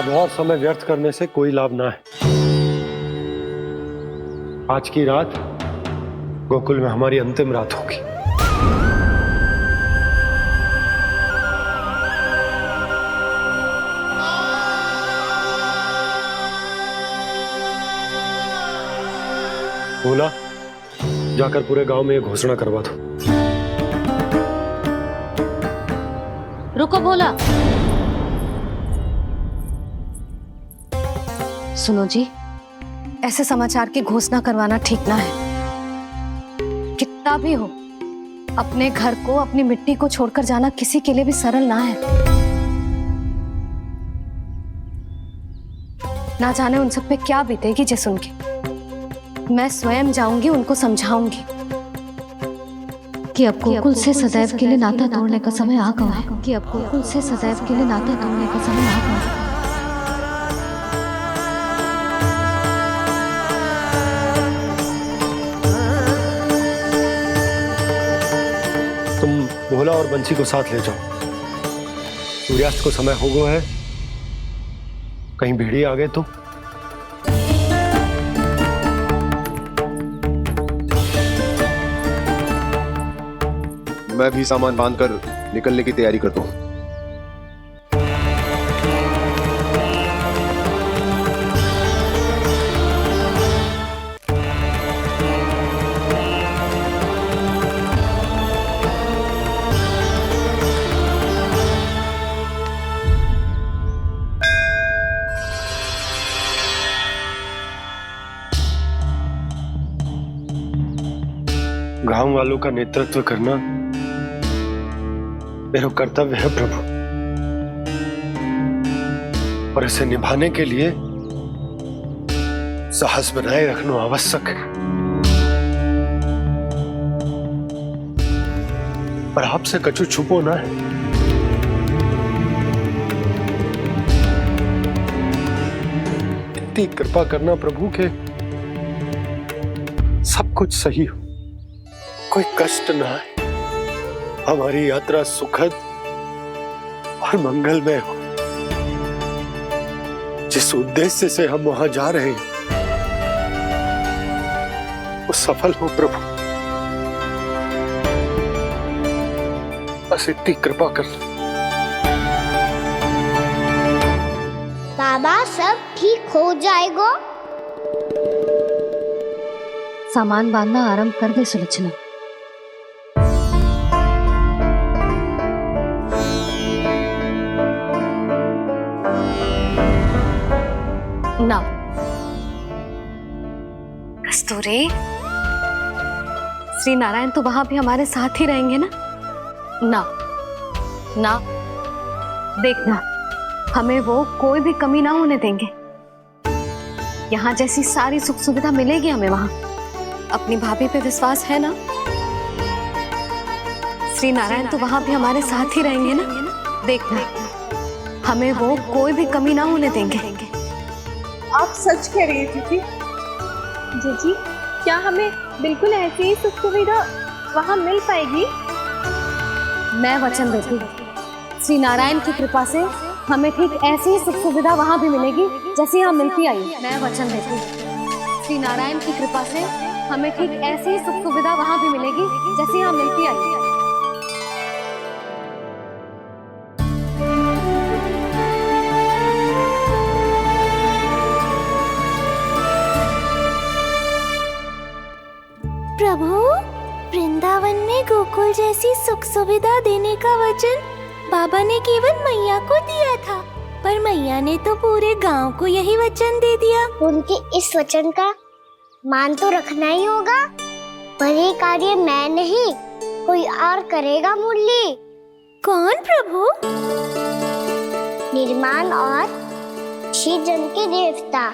अब और समय व्यर्थ करने से कोई लाभ ना है। आज की रात गोकुल में हमारी अंतिम रात होगी। बोला जाकर पूरे गांव में ये घोषणा करवा दो। रुको भोला। सुनो जी, ऐसे समाचार की घोषणा करवाना ठीक ना है। कितना भी हो, अपने घर को, अपनी मिट्टी को छोड़कर जाना किसी के लिए भी सरल ना है। ना जाने उन सब पे क्या बीतेगी जे सुन के। मैं स्वयं जाऊंगी, उनको समझाऊंगी कि अब गोकुल से सदैव के लिए नाता तोड़ने का समय आ गया है। कि अब गोकुल से सदैव के लिए नाता तोड़ने का समय आ गया है। तुम भोला और बंसी को साथ ले जाओ। सूर्यास्त को समय हो गया है, कहीं भेड़िए आ गए तो। मैं भी सामान बांधकर निकलने की तैयारी करता हूँ। गांव वालों का नेतृत्व करना मेरा कर्तव्य है प्रभु, और इसे निभाने के लिए साहस बनाए रखना आवश्यक है। पर आपसे कछु छुपो ना है। इतनी कृपा करना प्रभु के सब कुछ सही हो, कोई कष्ट ना है, हमारी यात्रा सुखद और मंगलमय हो। जिस उद्देश्य से हम वहां जा रहे हैं वो सफल हो प्रभु, बस इतनी कृपा कर। बाबा सब ठीक हो जाएगा। सामान बांधना आरंभ कर दे सुलोचना। ना कस्तूरी, श्री नारायण तो वहां भी हमारे साथ ही रहेंगे ना? ना ना, देखना, हमें वो कोई भी कमी ना होने देंगे। यहाँ जैसी सारी सुख सुविधा मिलेगी हमें वहां। अपनी भाभी पे विश्वास है ना? श्री नारायण तो वहां भी हमारे साथ ही रहेंगे ना? देखना, हमें वो कोई भी कमी ना होने देंगे। आप सच कह रही है दीदी। जीजी, क्या हमें बिल्कुल ऐसी ही सुख सुविधा वहाँ मिल पाएगी? मैं वचन देती हूँ, श्री नारायण की कृपा से हमें ठीक ऐसी ही सुख सुविधा वहाँ भी मिलेगी जैसी यहाँ मिलती आई। मैं वचन देती हूँ, श्री नारायण की कृपा से हमें ठीक ऐसी ही सुख सुविधा वहाँ भी मिलेगी जैसी यहाँ मिलती आई। प्रभु, वृंदावन में गोकुल जैसी सुख सुविधा देने का वचन बाबा ने केवल मैया को दिया था, पर मैया ने तो पूरे गांव को यही वचन दे दिया। उनके इस वचन का मान तो रखना ही होगा, पर ये कार्य मैं नहीं, कोई और करेगा। मुरली कौन प्रभु? निर्माण और श्रीजन के देवता,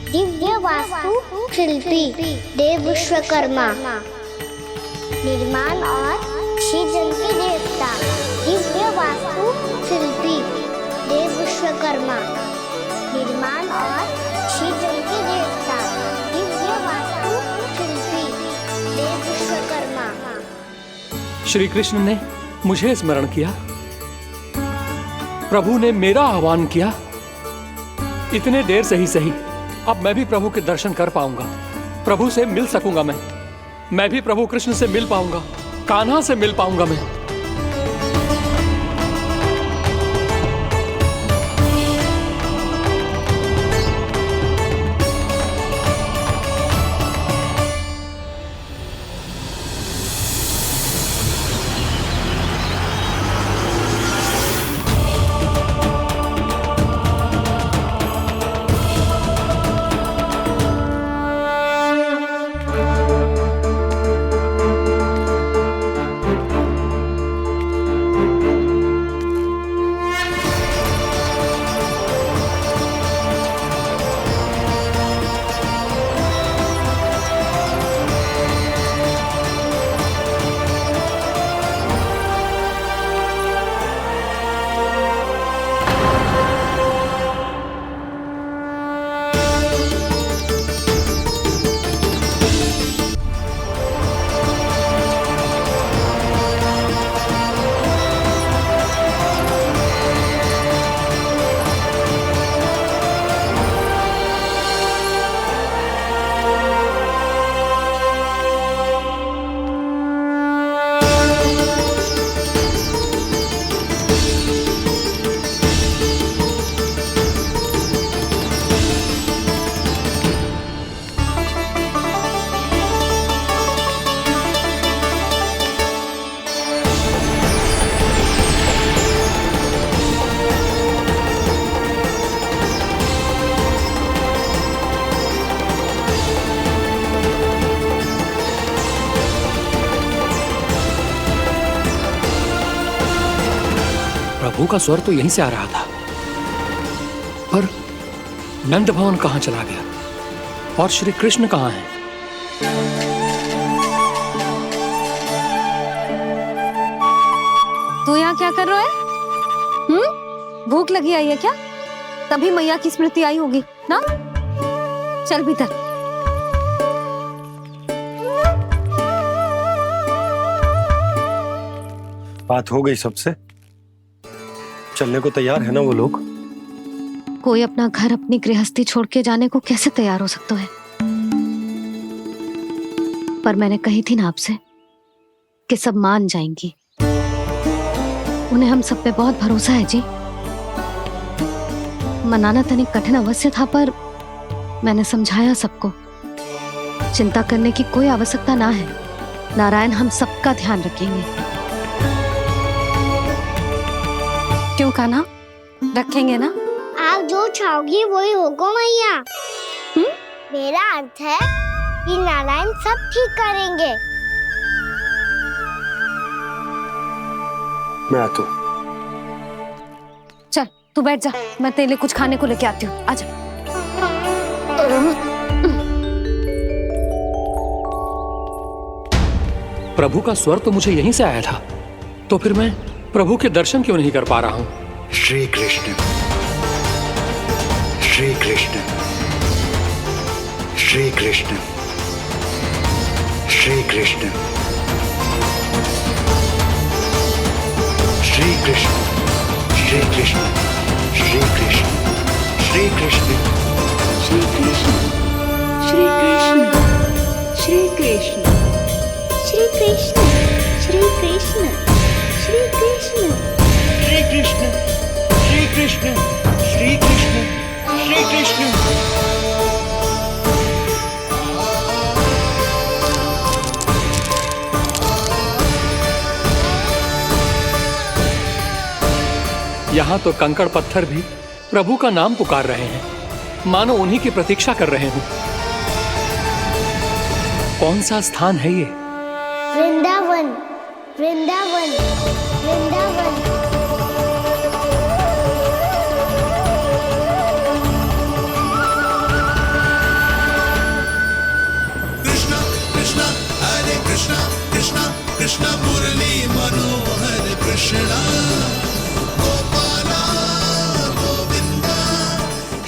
दिव्य वास्तु शिल्पी देव विश्वकर्मा। निर्माण और श्रीजन के देवता, दिव्य वास्तु शिल्पी देव विश्वकर्मा। निर्माण और श्रीजन के देवता, दिव्य वास्तु शिल्पी देव विश्वकर्मा। श्री कृष्ण ने मुझे स्मरण किया, प्रभु ने मेरा आह्वान किया इतने देर से ही सही, अब मैं भी प्रभु के दर्शन कर पाऊंगा, प्रभु से मिल सकूंगा। मैं भी प्रभु कृष्ण से मिल पाऊंगा, कान्हा से मिल पाऊंगा मैं। प्रभु का स्वर तो यहीं से आ रहा था, पर नंद भवन कहां चला गया और श्री कृष्ण कहां हैं? तू यहाँ क्या कर रहा है? भूख लगी आई है क्या? तभी मैया की स्मृति आई होगी ना? चल भीतर। बात हो गई सबसे? चलने को तैयार है ना वो लोग? कोई अपना घर, अपनी गृहस्थी छोड़ के जाने को कैसे तैयार हो सकता है? पर मैंने कही थी ना आपसे कि सब मान जाएंगी। उन्हें हम सब पे बहुत भरोसा है जी। मनाना तनिक कठिन अवश्य था, पर मैंने समझाया सबको। चिंता करने की कोई आवश्यकता ना है, नारायण हम सबका ध्यान रखेंगे। क्यों कान्हा, रखेंगे ना? आप जो चाहोगी वही होगा मैया। मेरा अर्थ है कि नारायण सब ठीक करेंगे। मैं आता हूं। चल तू बैठ जा, मैं तेरे लिए कुछ खाने को लेके आती हूँ। आजा। प्रभु का स्वर तो मुझे यहीं से आया था, तो फिर मैं प्रभु के दर्शन क्यों नहीं कर पा रहा हूँ? श्री कृष्ण, श्री कृष्ण, श्री कृष्ण, श्री कृष्ण, श्री कृष्ण, श्री कृष्ण, श्री कृष्ण, श्री कृष्ण, श्री कृष्ण, श्री कृष्ण, श्री कृष्ण, श्री कृष्ण, श्री कृष्ण, श्री कृष्ण, श्री कृष्ण, श्री कृष्ण, श्री कृष्ण, श्री कृष्ण। यहाँ तो कंकड़ पत्थर भी प्रभु का नाम पुकार रहे हैं, मानो उन्हीं की प्रतीक्षा कर रहे हूँ। कौन सा स्थान है ये? वृंदावन, वृंदावन, वृंदावन। कृष्णा कृष्णा हरे कृष्णा, कृष्णा कृष्णा मुरली मनोहर कृष्णा, गोपाला गोविंदा।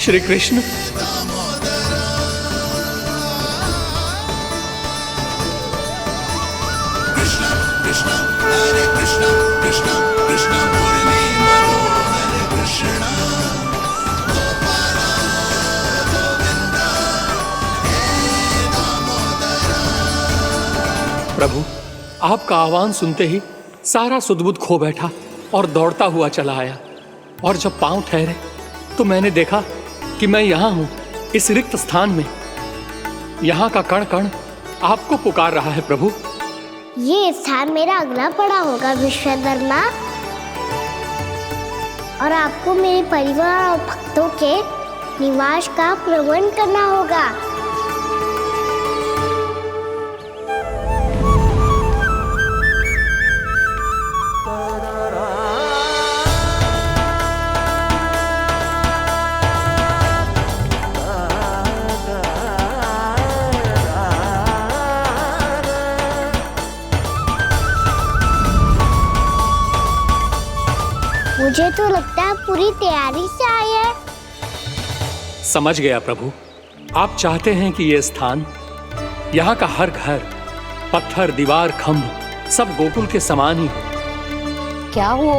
श्री कृष्ण, कृष्णा कृष्णा हरे कृष्णा, कृष्णा कृष्णा मुरली मनोहर कृष्णा, गोपाला प्रभु, आपका आह्वान सुनते ही सारा सुध-बुध खो बैठा और दौड़ता हुआ चला आया। और जब पांव ठहरे तो मैंने देखा कि मैं यहाँ हूँ, इस रिक्त स्थान में। यहाँ का कण कण आपको पुकार रहा है प्रभु। ये स्थान मेरा अगला पड़ा होगा विश्वकर्मा, और आपको मेरे परिवार और भक्तों के निवास का प्रबंध करना होगा। मुझे तो लगता है पूरी तैयारी से आए हैं। समझ गया प्रभु, आप चाहते हैं कि ये स्थान, यहाँ का हर घर, पत्थर, दीवार, खम्भ सब गोकुल के समान ही हो। क्या वो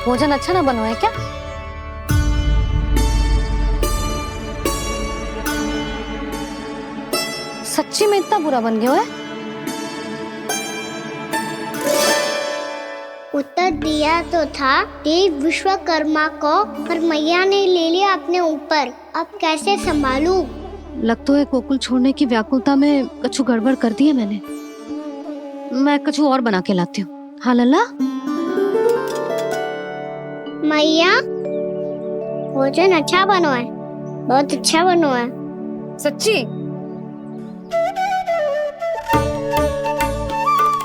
भोजन अच्छा ना बनो है क्या? सच्ची में इतना बुरा बन गया है? उत्तर दिया तो था देव विश्वकर्मा को, पर मैया ने ले लिया अपने ऊपर। अब कैसे संभालूं? लग तो है गोकुल छोड़ने की व्याकुलता में कछु गड़बड़ कर दी है मैंने। मैं कछु और बना के लाती हूँ। हाँ लल्ला? मैया, भोजन अच्छा बनो है, बहुत अच्छा बनो है। सच्ची?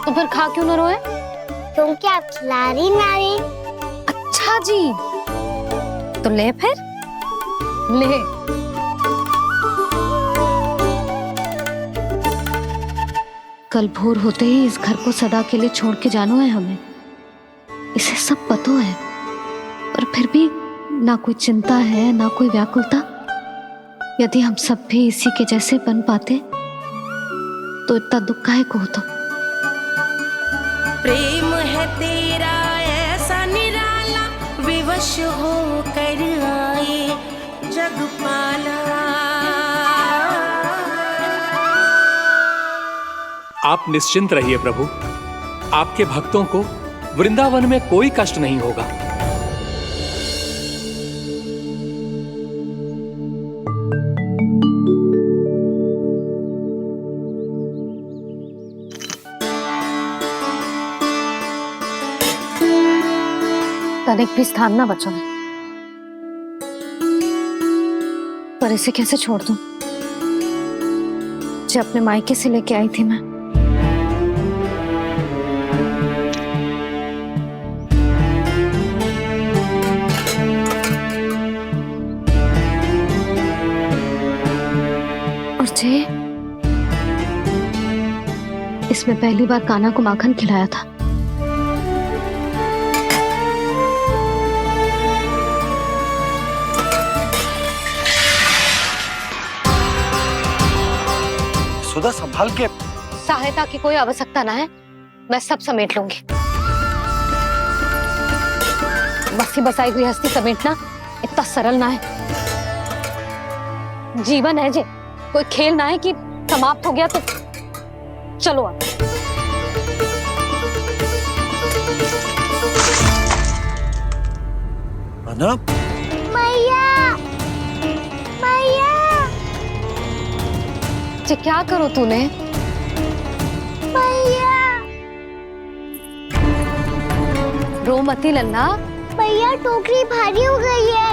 तो फिर खा क्यों न रोए? तुम क्या खिलाड़ी नारी? अच्छा जी, तो ले फिर ले। कल भोर होते ही इस घर को सदा के लिए छोड़ के जाना है हमें। इसे सब पता है, पर फिर भी ना कोई चिंता है ना कोई व्याकुलता। यदि हम सब भी इसी के जैसे बन पाते तो इतना दुख काहे को होता। प्रेम है तेरा ऐसा निराला, विवश हो कर आए जगपाला। आप निश्चिंत रहिए प्रभु, आपके भक्तों को वृंदावन में कोई कष्ट नहीं होगा। तनिक भी स्थान ना बचो, पर इसे कैसे छोड़ दूं? जो अपने मायके से लेके आई थी मैं। और जे इसमें पहली बार कान्हा को माखन खिलाया था। सुधा संभाल के। सहायता की कोई आवश्यकता ना है, मैं सब समेट लूंगी। बसी बसाई गृहस्थी समेटना इतना सरल ना है। जीवन है जे, कोई खेल ना है कि समाप्त हो गया तो चलो अब। मैया, मैया। क्या करो तूने? मैया, रो मती लल्ला। भैया टोकरी भारी हो गई है।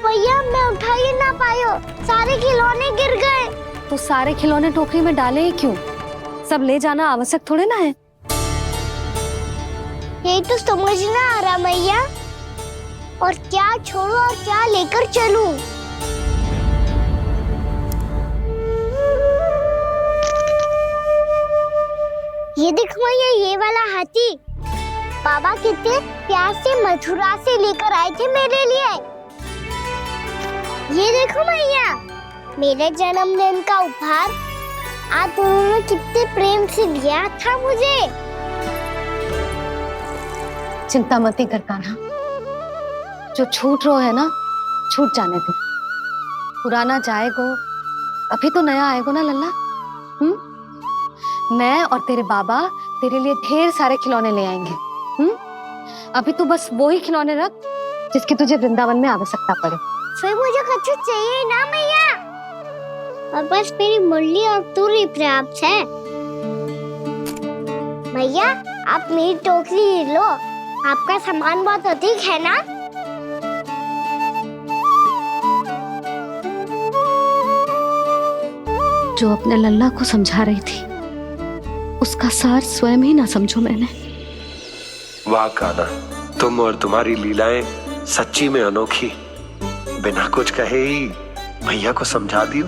भैया मैं उठा ही ना पायो, सारे खिलौने गिर गए। तो सारे खिलौने टोकरी में डाले ही क्यों? सब ले जाना आवश्यक थोड़े ना है। यही तो समझ ना आ रहा मैया, और क्या छोड़ो और क्या लेकर चलूं? ये देख मैया, ये वाला हाथी बाबा कितने प्यार से मथुरा से लेकर आए थे मेरे लिए। ये देखो मैया, मेरे जन्मदिन का उपहार आज उन्होंने कितने प्रेम से दिया था मुझे। चिंता मत कर कान्हा, जो छूट रो है ना छूट जाने दे। पुराना जाएगो, अभी तो नया आएगो ना लल्ला। मैं और तेरे बाबा तेरे लिए ढेर सारे खिलौने ले आएंगे। अभी तू बस वो ही खिलौने रख जिसकी तुझे वृंदावन में आवश्यकता पड़े। फिर मुझे कच्चू चाहिए ना मैया, और बस मेरी मुरली और तुरी पर्याप्त है। भैया आप मेरी टोकरी ले लो, आपका सामान बहुत अधिक है ना। जो अपने लल्ला को समझा रही थी उसका सार स्वयं ही ना समझो मैंने। वाह कान्हा, तुम और तुम्हारी लीलाएं सच्ची में अनोखी। बिना कुछ कहे ही भैया को समझा दियो।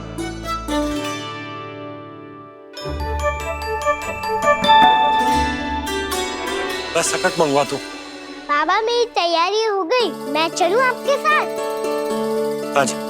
बस सकट मंगवा तू। बाबा मेरी तैयारी हो गई, मैं चलूं आपके साथ? अच्छा।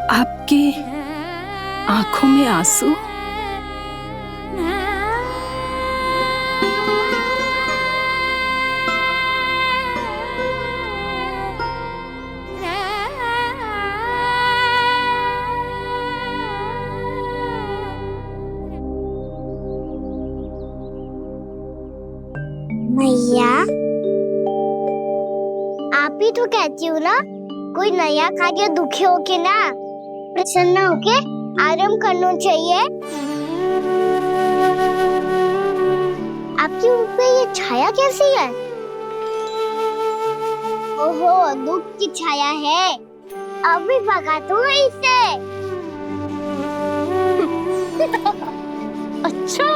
आपके आंखों में आंसू? मैया, आप ही तो कहती हो ना, कोई नया कार्य दुखी होके ना प्रसन्न होके आराम करना चाहिए। आपकी मुंह पे ये छाया कैसी है? ओहो, दुख की छाया है। अभी भगा दूंगा इसे। अच्छा।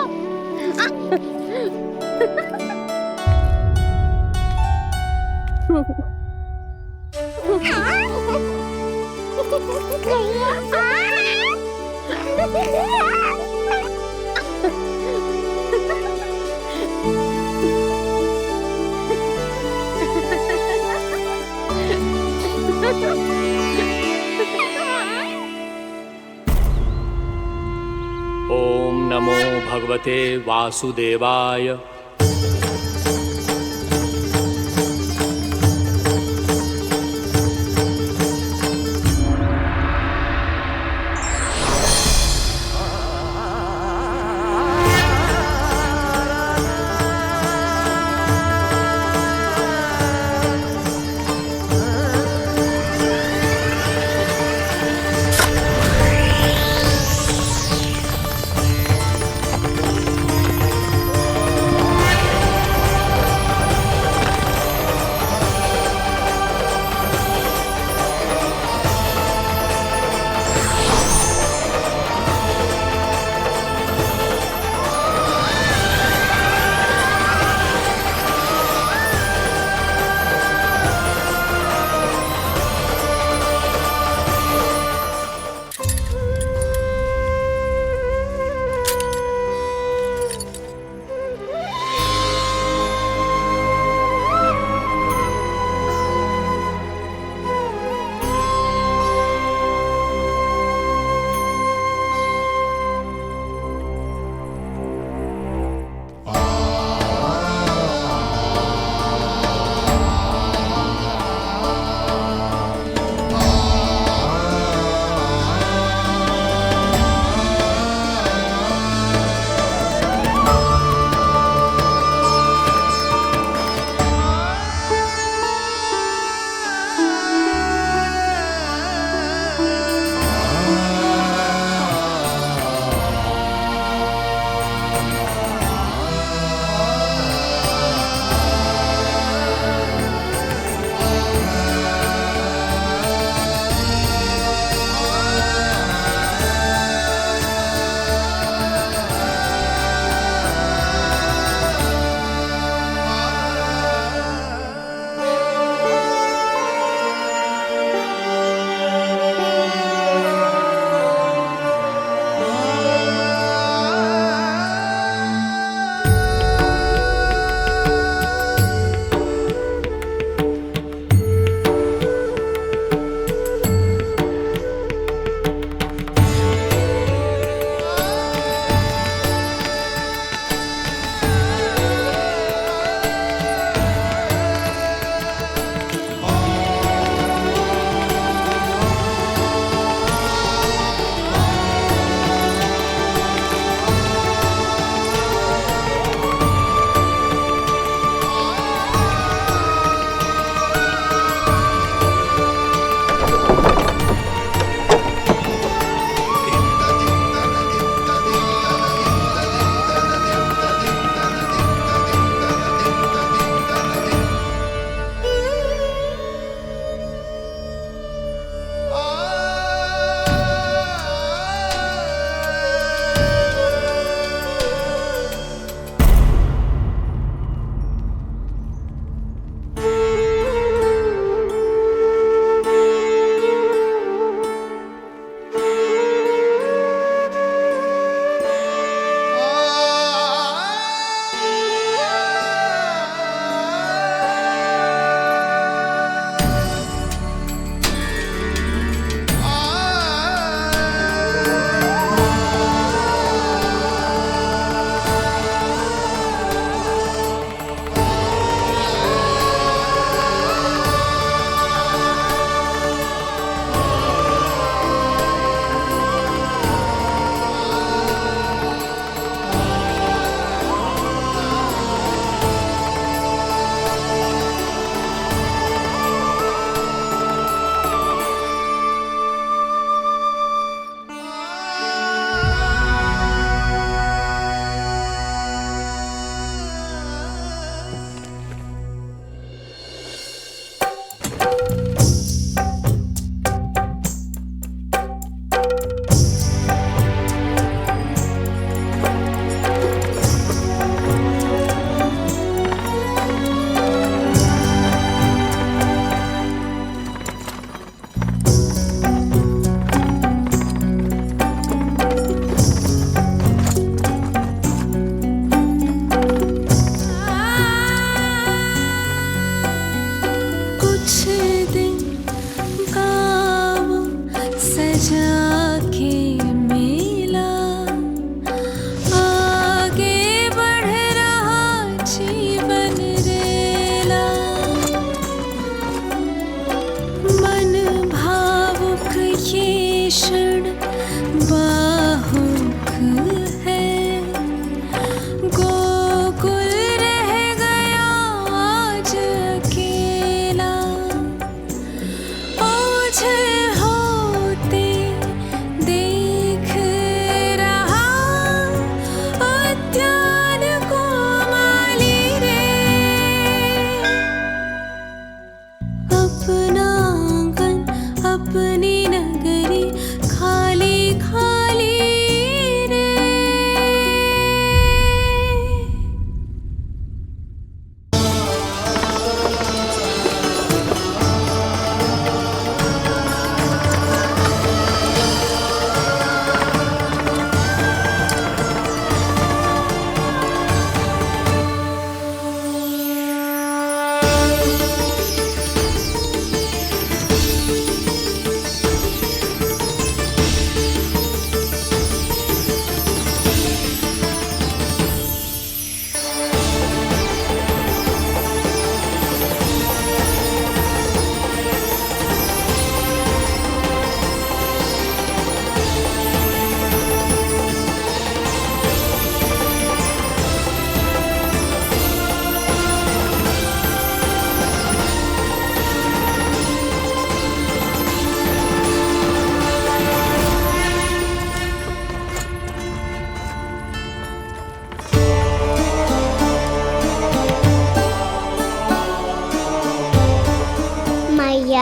ओम नमो भगवते वासुदेवाय।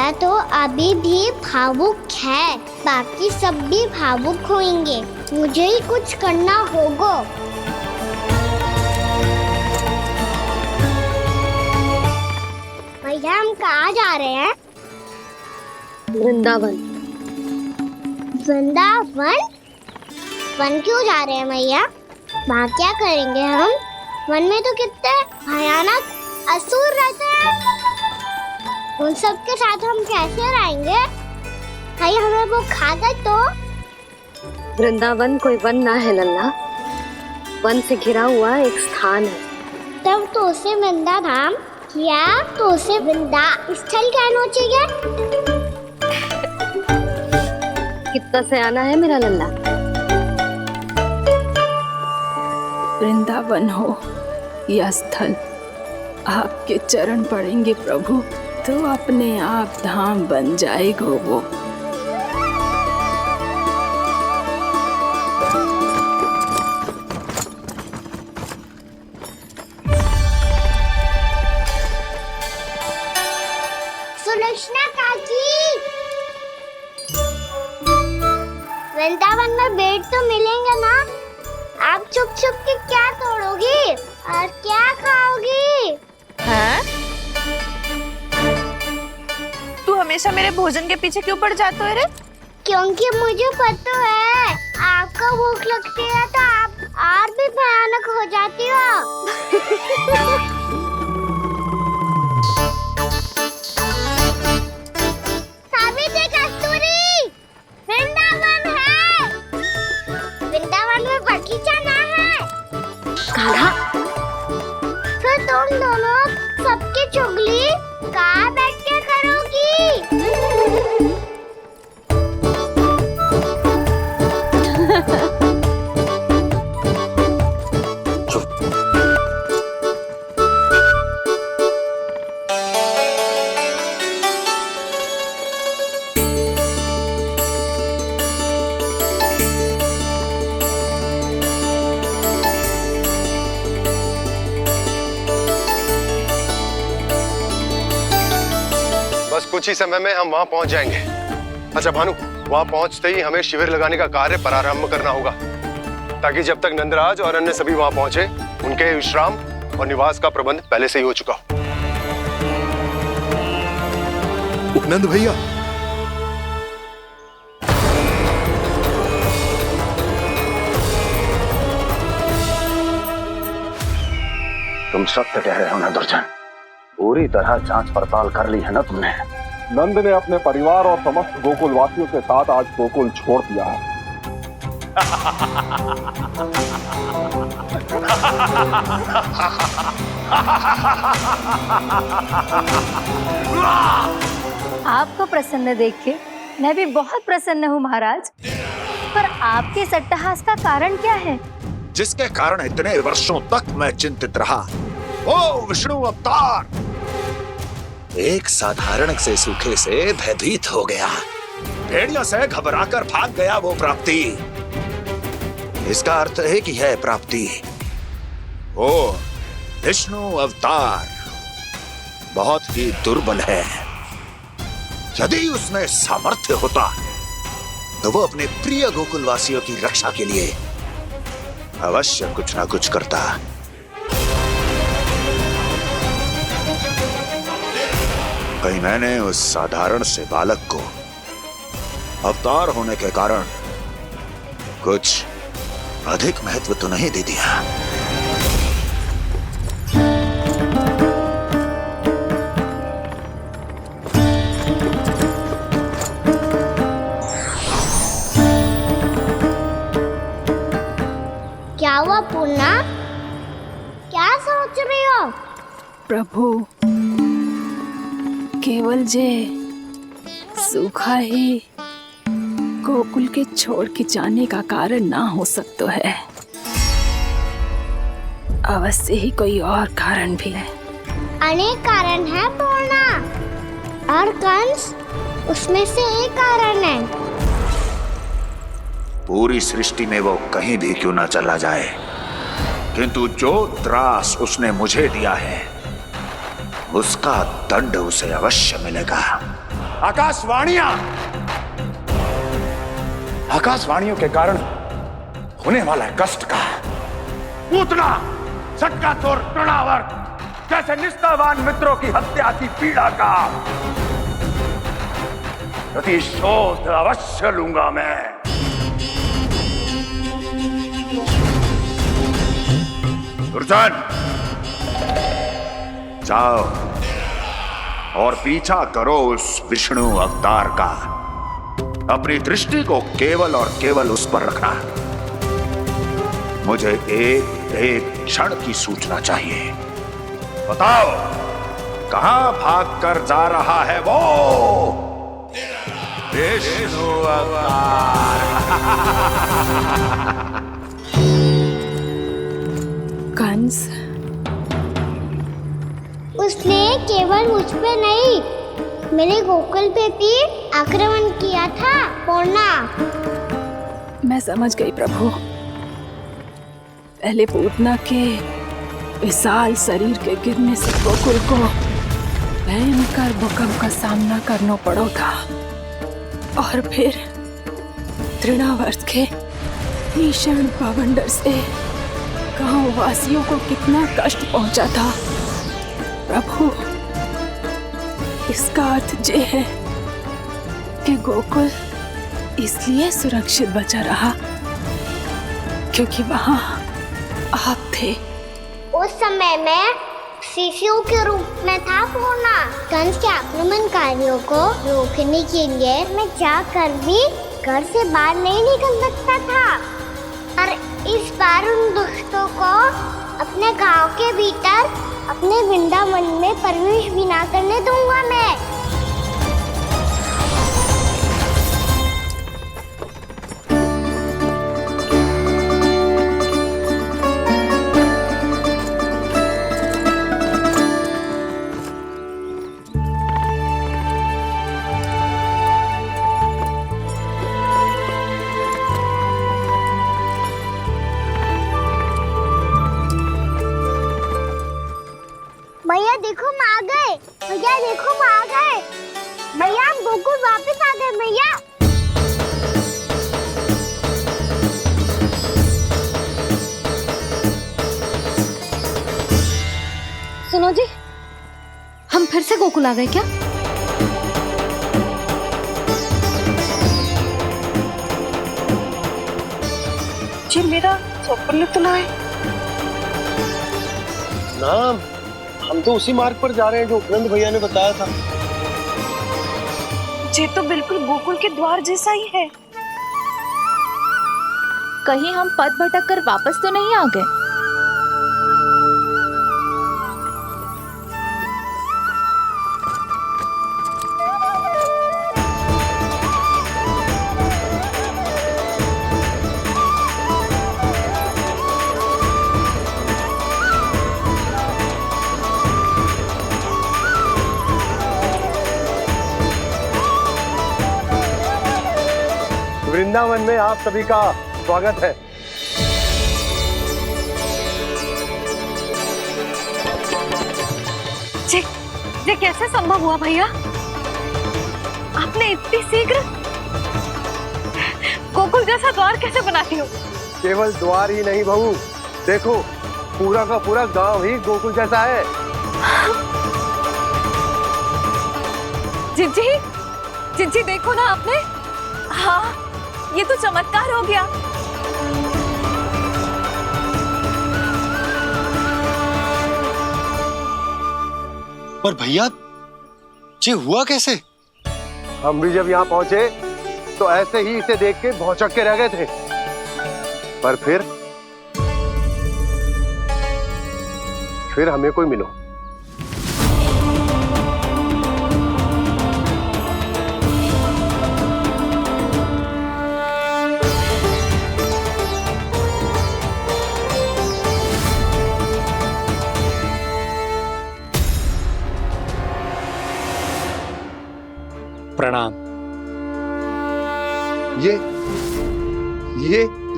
मैया तो अभी भी भावुक है, बाकी सब भी भावुक होंगे। मुझे ही कुछ करना होगा। भैया हम कहाँ जा रहे हैं? वृंदावन। वृंदावन? वन क्यों जा रहे हैं मैया? वहाँ क्या करेंगे हम? वन में तो कितने भयानक असुर रहते हैं। उन सब के साथ हम कैसे रहेंगे? भाई हमें वो खा गए तो? वृंदावन कोई वन ना है लल्ला, वन से घिरा हुआ एक स्थान है। तब तो उसे वृंदा धाम क्या तो उसे वृंदा स्थल कहना चाहिए। कितना सयाना है मेरा लल्ला। वृंदावन हो या स्थल, आपके चरण पड़ेंगे प्रभु तो अपने आप धाम बन जाएगा वो। सुलक्षणा काकी, वृंदावन में बेट तो मिलेंगे ना? आप छुप छुप के क्या तोड़ोगी और क्या खाओगी? हाँ? तू हमेशा मेरे भोजन के पीछे क्यों पड़ जाते हो रे? क्योंकि मुझे पता है आपको भूख लगती है तो आप और भी भयानक हो जाती हो। सावित्री, कस्तूरी, वृंदावन है। वृंदावन में बगीचा ना है। कान्हा, फिर तुम दोनों सबकी चुगली कहाँ बैठ के करोगी? बस कुछ ही समय में हम वहां पहुंच जाएंगे। अच्छा भानु, वहां पहुंचते ही हमें शिविर लगाने का कार्य प्रारंभ करना होगा, ताकि जब तक नंदराज और अन्य सभी वहां पहुंचे उनके विश्राम और निवास का प्रबंध पहले से ही हो चुका हो। उपनंद भैया, तुम सत्य कह रहे हो ना दुर्जन, पूरी तरह जांच पड़ताल कर ली है ना तुमने? नंद ने अपने परिवार और समस्त गोकुल वासियों के साथ आज गोकुल छोड़ दिया है। आपको प्रसन्न देख के मैं भी बहुत प्रसन्न हूँ महाराज, पर आपके इस अट्टहास का कारण क्या है? जिसके कारण इतने वर्षों तक मैं चिंतित रहा। ओ विष्णु अवतार, एक साधारण से सूखे से भयभीत हो गया, भेड़ियों से घबराकर भाग गया वो प्राप्ति। इसका अर्थ है कि है प्राप्ति ओ विष्णु अवतार बहुत ही दुर्बल है। यदि उसमें सामर्थ्य होता तो वो अपने प्रिय गोकुलवासियों की रक्षा के लिए अवश्य कुछ ना कुछ करता। कहीं मैंने उस साधारण से बालक को अवतार होने के कारण कुछ अधिक महत्व तो नहीं दे दिया। क्या हुआ पूर्णा? क्या सोच रही हो? प्रभु, केवल जे सूखा ही गोकुल के छोड़ के जाने का कारण ना हो सकता है, अवश्य ही कोई और कारण भी है। अनेक कारण है पूर्णा, और कंस उसमें से एक कारण है। पूरी सृष्टि में वो कहीं भी क्यों ना चला जाए, किंतु जो त्रास उसने मुझे दिया है उसका दंड उसे अवश्य मिलेगा। आकाशवाणियों के कारण होने वाला है कष्ट का। पूतना, सटका चोर तृणावर्त, जैसे निष्ठावान मित्रों की हत्या की पीड़ा का प्रतिशोध अवश्य लूंगा मैं। दुर्जन, जाओ और पीछा करो उस विष्णु अवतार का। अपनी दृष्टि को केवल और केवल उस पर रखना। मुझे एक क्षण की सूचना चाहिए। बताओ, कहां भागकर जा रहा है वो विष्णु अवतार? कंस, उसने केवल मुझ पे नहीं, मेरे गोकुल पे भी आक्रमण किया था। पूर्णा, मैं समझ गई प्रभु। पहले पूतना के विशाल शरीर के गिरने से गोकुल को भयंकर भूकंप का सामना करना पड़ा था, और फिर तृणावर्त के भीषण बवंडर से गांव वासियों को कितना कष्ट पहुंचा था। प्रभु, इसका अर्थ ये है कि गोकुल इसलिए सुरक्षित बचा रहा क्योंकि वहां आप थे। उस समय मैं शिशु के रूप में था पूर्णा। कंस के आक्रमणकारियों को रोकने के लिए मैं जाकर भी घर से बाहर नहीं निकल सकता था, और इस बार उन दुष्टों को अपने गांव के भीतर, अपने वृंदावन में प्रवेश भी ना करने दूंगा मैं। भैया देखो हम आ गए, भैया देखो हम आ गए, भैया हम गोकुल वापस आ गए भैया। सुनो जी, हम फिर से गोकुल आ गए क्या? जी मेरा स्वप्न तो ना है। ना, हम तो उसी मार्ग पर जा रहे हैं जो उपनंद भैया ने बताया था। ये तो बिल्कुल गोकुल के द्वार जैसा ही है। कहीं हम पथ भटक कर वापस तो नहीं आ गए? वृंदावन में आप सभी का स्वागत है। ये कैसे संभव हुआ भैया? आपने इतनी शीघ्र गोकुल जैसा द्वार कैसे बनाती हो? केवल द्वार ही नहीं बहू, देखो पूरा का पूरा गांव ही गोकुल जैसा है। जिज्जी, जिज्जी देखो ना आपने। हाँ, ये तो चमत्कार हो गया। पर भैया, ये हुआ कैसे? हम भी जब यहाँ पहुंचे तो ऐसे ही इसे देख के भौचक के रह गए थे, पर फिर हमें कोई मिलो। प्रणाम।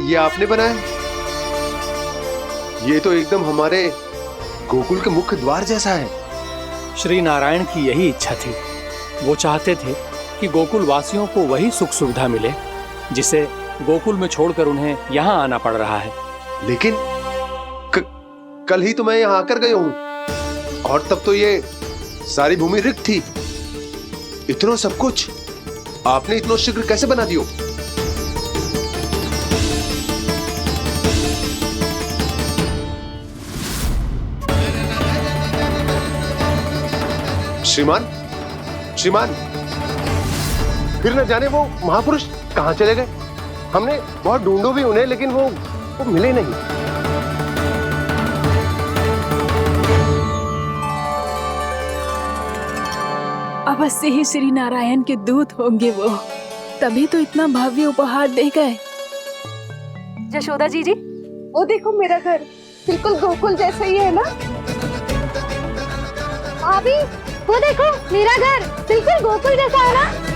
ये आपने बनाया? ये तो एकदम हमारे गोकुल के मुख्य द्वार जैसा है। श्री नारायण की यही इच्छा थी। वो चाहते थे ताकि गोकुल वासियों को वही सुख सुविधा मिले जिसे गोकुल में छोड़कर उन्हें यहाँ आना पड़ रहा है। लेकिन कल ही तो मैं यहाँ आकर गया हूँ और तब तो ये सारी भूमि रिक्त थी। इतना सब कुछ आपने इतना शीघ्र कैसे बना दियो? श्रीमान, श्रीमान, फिर न जाने वो महापुरुष कहां चले गए। हमने बहुत ढूंढो भी उन्हें, लेकिन वो मिले नहीं। अवश्य ही श्री नारायण के दूत होंगे वो, तभी तो इतना भव्य उपहार दे गए। यशोदा जी जी, वो देखो मेरा घर बिल्कुल गोकुल जैसा ही है ना। भाभी वो देखो मेरा घर बिल्कुल गोकुल जैसा है ना।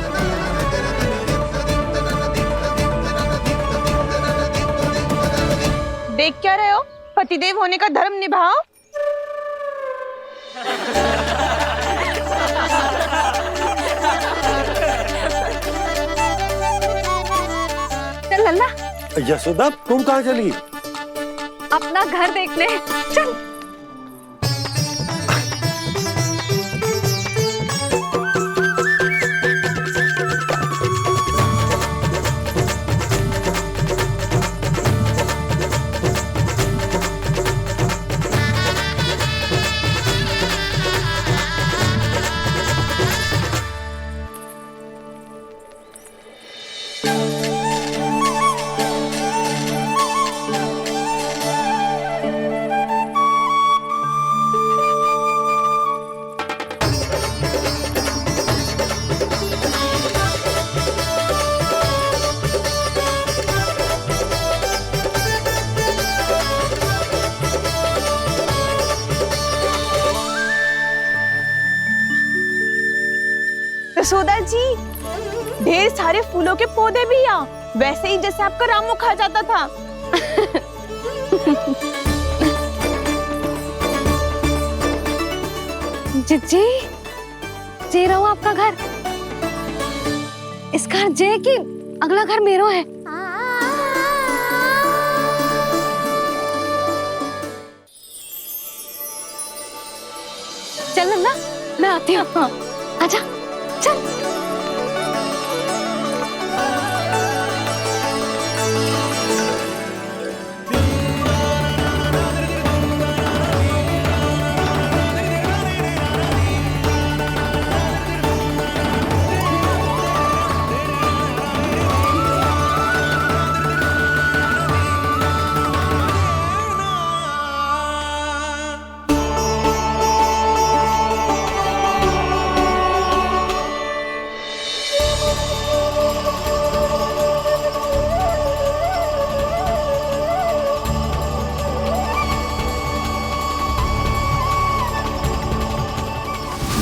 देख क्या रहे हो? पतिदेव होने का धर्म निभाओ। चल लल्ला, यशोदा तुम कहाँ चली? अपना घर देखने चल। यशोदा जी, ढेर सारे फूलों के पौधे भी यहाँ, वैसे ही जैसे आपका रामू खा जाता था। जी जे रहो आपका घर। इस घर जे की अगला घर मेरो है। चल नन्ना, मैं आती हूँ। आजा चल।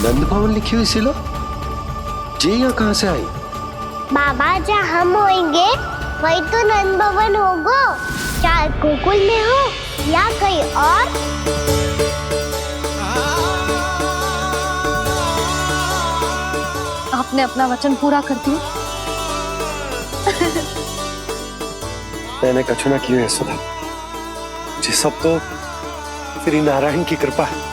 नंद भवन लिखी हुई सिलो, जी यहाँ कहाँ से आई? बाबा जहाँ हम होंगे वही तो नंद भवन होगा। चाहे गोकुल में हो या कहीं और। आपने अपना वचन पूरा कर दिया। मैंने कछु ना किया है सुधा, ये सब तो श्री नारायण की कृपा है।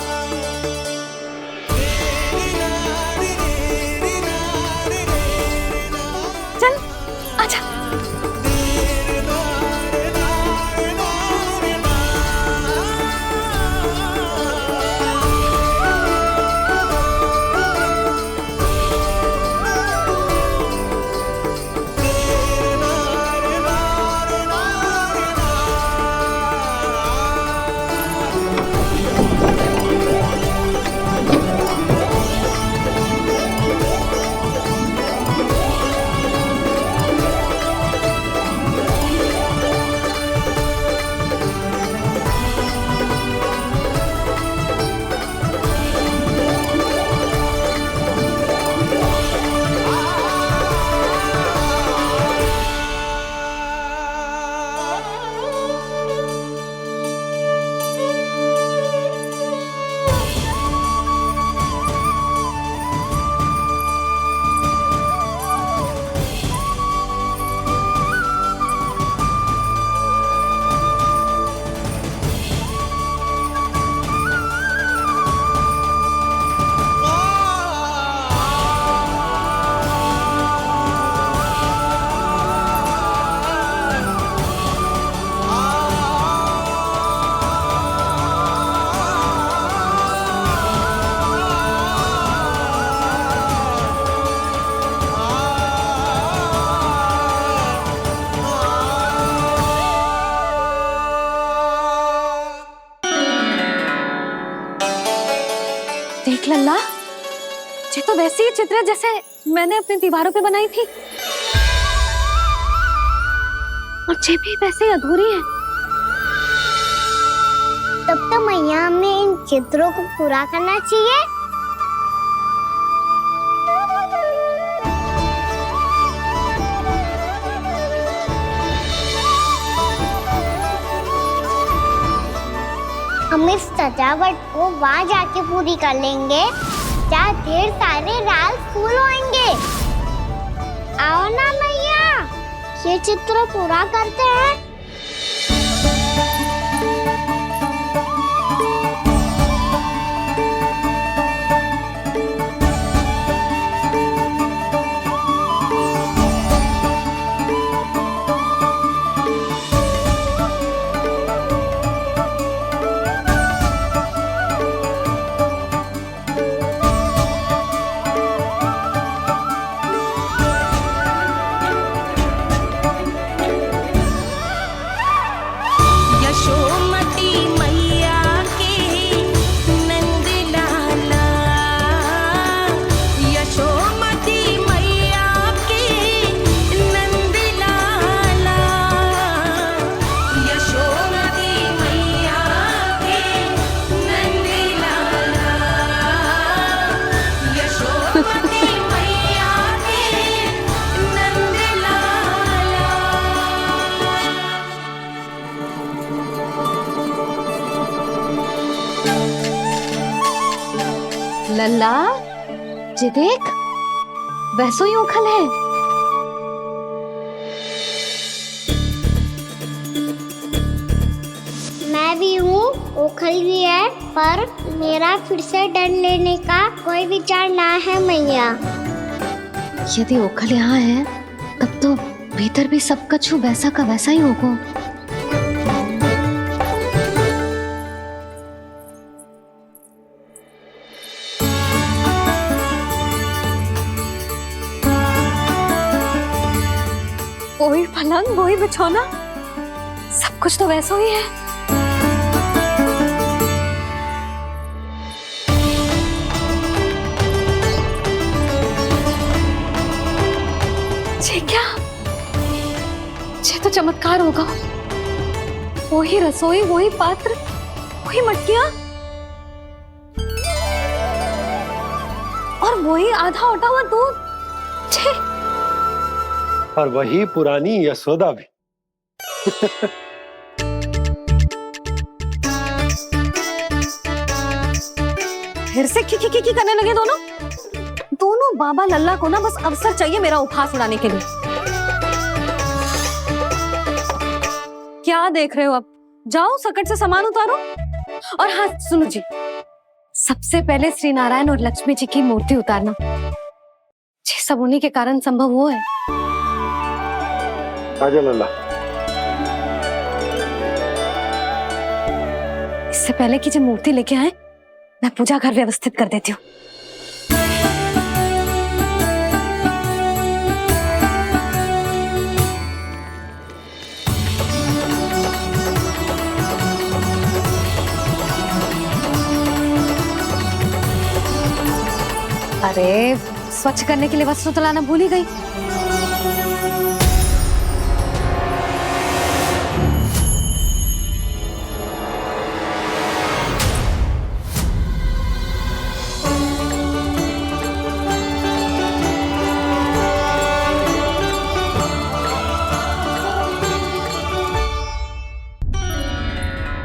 देख लल्ला, ये तो वैसी ही चित्र है जैसे मैंने अपनी दीवारों पे बनाई थी, और ये भी वैसे ही अधूरी है। तब तो मैया हमें इन चित्रों को पूरा करना चाहिए। हम इस सजावट को वहाँ जाके पूरी कर लेंगे जहाँ ढेर सारे लाल फूल होंगे। आओ ना मैया, ये चित्र पूरा करते हैं। लल्ला, ये देख, वैसो ही उखल है। मैं भी हूँ, उखल भी है, पर मेरा फिर से डर लेने का कोई विचार ना है मैया। यदि उखल यहाँ है, तब तो भीतर भी सब कछु वैसा का वैसा ही होगा। वही पलंग, वही बिछौना, सब कुछ तो वैसा ही है। ये क्या? ये तो चमत्कार होगा। वही रसोई, वही पात्र, वही मटकियां, और वही आधा उटा हुआ दूध। छे! और वही पुरानी यशोदा भी। फिर से की करने लगे दोनों बाबा लल्ला को ना बस अवसर चाहिए मेरा उपहास उड़ाने के लिए। क्या देख रहे हो? अब जाओ, सकट से सामान उतारो। और हाँ सुनो जी, सबसे पहले श्री नारायण और लक्ष्मी जी की मूर्ति उतारना। ये सब उन्हीं के कारण संभव हुआ है। आजा लल्ला। इससे पहले कि जो मूर्ति लेके आए, मैं पूजा घर व्यवस्थित कर देती हूँ। अरे, स्वच्छ करने के लिए वस्त्र तो लाना भूल ही गई।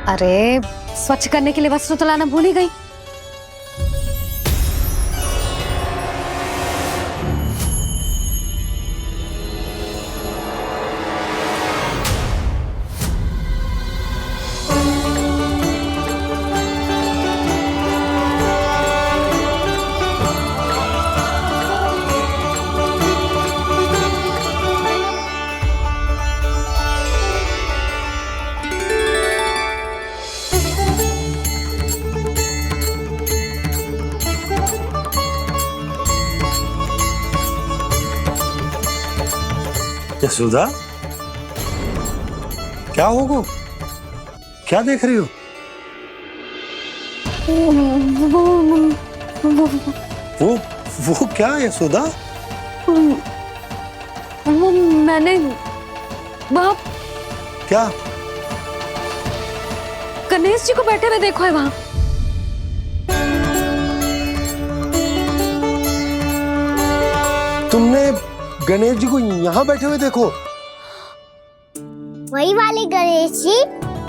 अरे, स्वच्छ करने के लिए वस्त्र तो लाना भूल ही गई। यशोदा, क्या होगा? क्या देख रही हो? वो क्या है यशोदा? वो मैंने वहाँ क्या? गणेश जी को बैठे हुए देखो है वहाँ। तुमने गणेश जी को यहाँ बैठे हुए देखो? वही वाले गणेश जी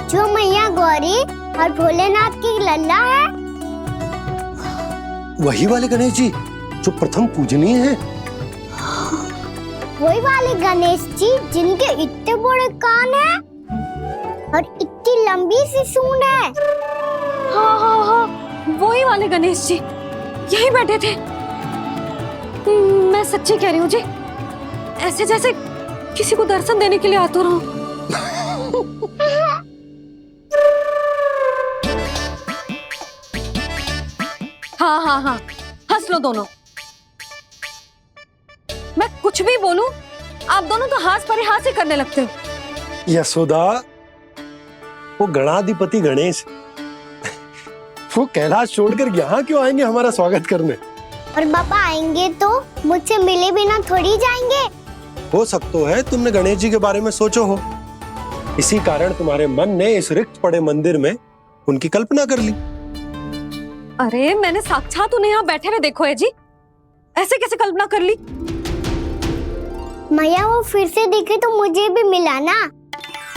जो मैया गौरी और भोलेनाथ की लल्ला है। वही वाले गणेश जी जो प्रथम पूजनीय है। वही वाले गणेश जी जिनके इतने बड़े कान हैं और इतनी लंबी सी सूंड है। हाँ हाँ हाँ, वही वाले गणेश जी यही बैठे थे। मैं सच्ची कह रही हूँ जी, ऐसे जैसे किसी को दर्शन देने के लिए आतुर हूँ। हाँ हाँ हाँ, हंस लो दोनों। मैं कुछ भी बोलूं, आप दोनों तो हाथ परिहास ही करने लगते हो। यशोदा, वो गणाधिपति गणेश वो कैलाश छोड़कर यहाँ क्यों आएंगे हमारा स्वागत करने? और बाबा आएंगे तो मुझसे मिले बिना थोड़ी जाएंगे। हो सकता है तुमने गणेश जी के बारे में सोचो हो, इसी कारण तुम्हारे मन ने इस रिक्त पड़े मंदिर में उनकी कल्पना कर ली। अरे मैंने साक्षात उन्हें यहाँ बैठे हुए देखो है जी, ऐसे कैसे कल्पना कर ली? मैया वो फिर से दिखे तो मुझे भी मिला ना।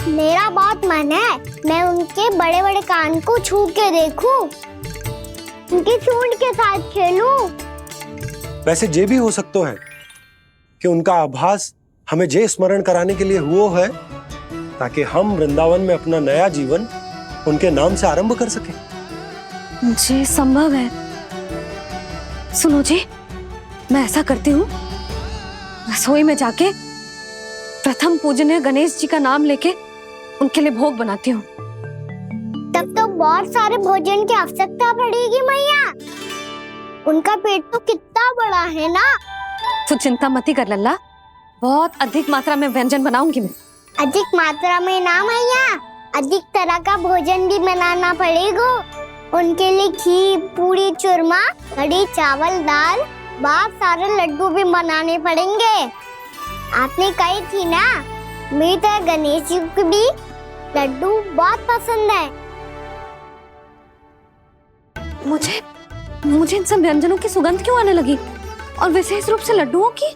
मेरा बहुत मन है मैं उनके बड़े बड़े कान को छू के देखूं, उनकी सूंड के साथ खेलूं। वैसे ये भी हो सकता है कि उनका आभास हमें जे स्मरण कराने के लिए हुआ है ताकि हम वृंदावन में अपना नया जीवन उनके नाम से आरंभ कर सके। जी संभव है। सुनो जी, मैं ऐसा करती हूँ, रसोई में जाके प्रथम पूजनीय गणेश जी का नाम लेके उनके लिए भोग बनाती हूँ। तब तो बहुत सारे भोजन की आवश्यकता पड़ेगी मैया, उनका पेट तो कितना बड़ा है ना। तू चिंता मत कर लल्ला, बहुत अधिक मात्रा में व्यंजन बनाऊंगी मैं। अधिक मात्रा में ना मैया, अधिक तरह का भोजन भी बनाना पड़ेगा। उनके लिए खीर, पूरी, चूरमा, कढ़ी, चावल, दाल, बहुत सारे लड्डू भी बनाने पड़ेंगे। आपने कही थी ना, मेरी तरह गणेश जी को भी लड्डू बहुत पसंद है। मुझे इन सब व्यंजनों की सुगंध क्यों आने लगी, और विशेष रूप से लड्डुओं की?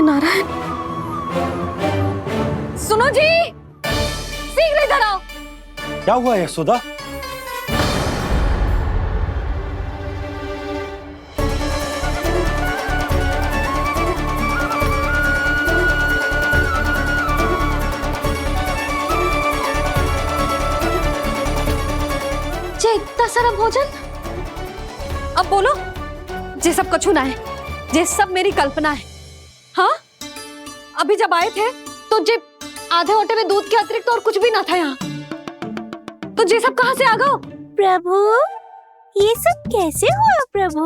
नारायण, सुनो जी, शीघ्र इधर आओ। क्या हुआ यशोदा? जे इतना सारा भोजन, अब बोलो, जे सब कछु ना है, जे सब मेरी कल्पना है। हाँ, अभी जब आए थे तो जे आधे ओटे में दूध के अतिरिक्त और कुछ भी ना था यहाँ, तो जे सब कहाँ से आ गए? प्रभु, ये सब कैसे हुआ प्रभु?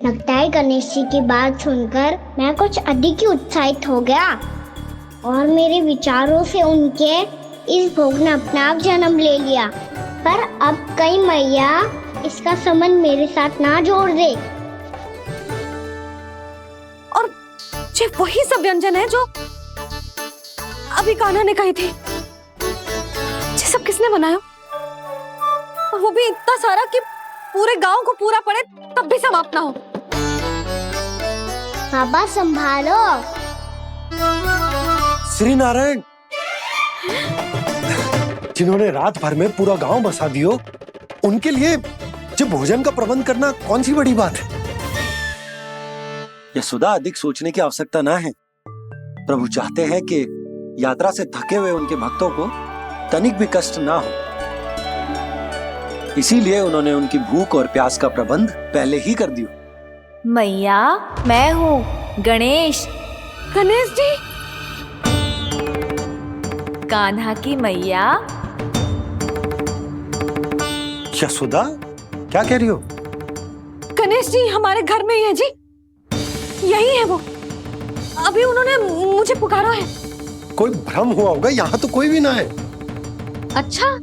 लगता है गणेश जी की बात सुनकर मैं कुछ अधिक ही उत्साहित हो गया और मेरे विचारों से उनके इस भोग ने अपना आप जन्म ले लिया। पर अब कहीं मैया इसका संबंध मेरे साथ ना जोड़ दे। और ये वही सब व्यंजन है जो अभी कान्हा ने कही थी। ये सब किसने बनाया? और वो भी इतना सारा कि पूरे गांव को पूरा पड़े तब भी समाप्त ना हो। बाबा संभालो। श्री नारायण, जिन्होंने रात भर में पूरा गांव बसा दियो, उनके लिए जो भोजन का प्रबंध करना कौन सी बड़ी बात है? यशोदा, अधिक सोचने की आवश्यकता ना है। प्रभु चाहते हैं कि यात्रा से थके हुए उनके भक्तों को तनिक भी कष्ट ना हो, इसीलिए उन्होंने उनकी भूख और प्यास का प्रबंध पहले ही कर दिया। मैया, मैं हूँ गणेश। गणेश जी, कान्हा की मैया। यशोदा, क्या कह रही हो? गणेश जी हमारे घर में ही है जी, यही है वो। अभी उन्होंने मुझे पुकारा है। कोई भ्रम हुआ होगा, यहाँ तो कोई भी ना है। अच्छा,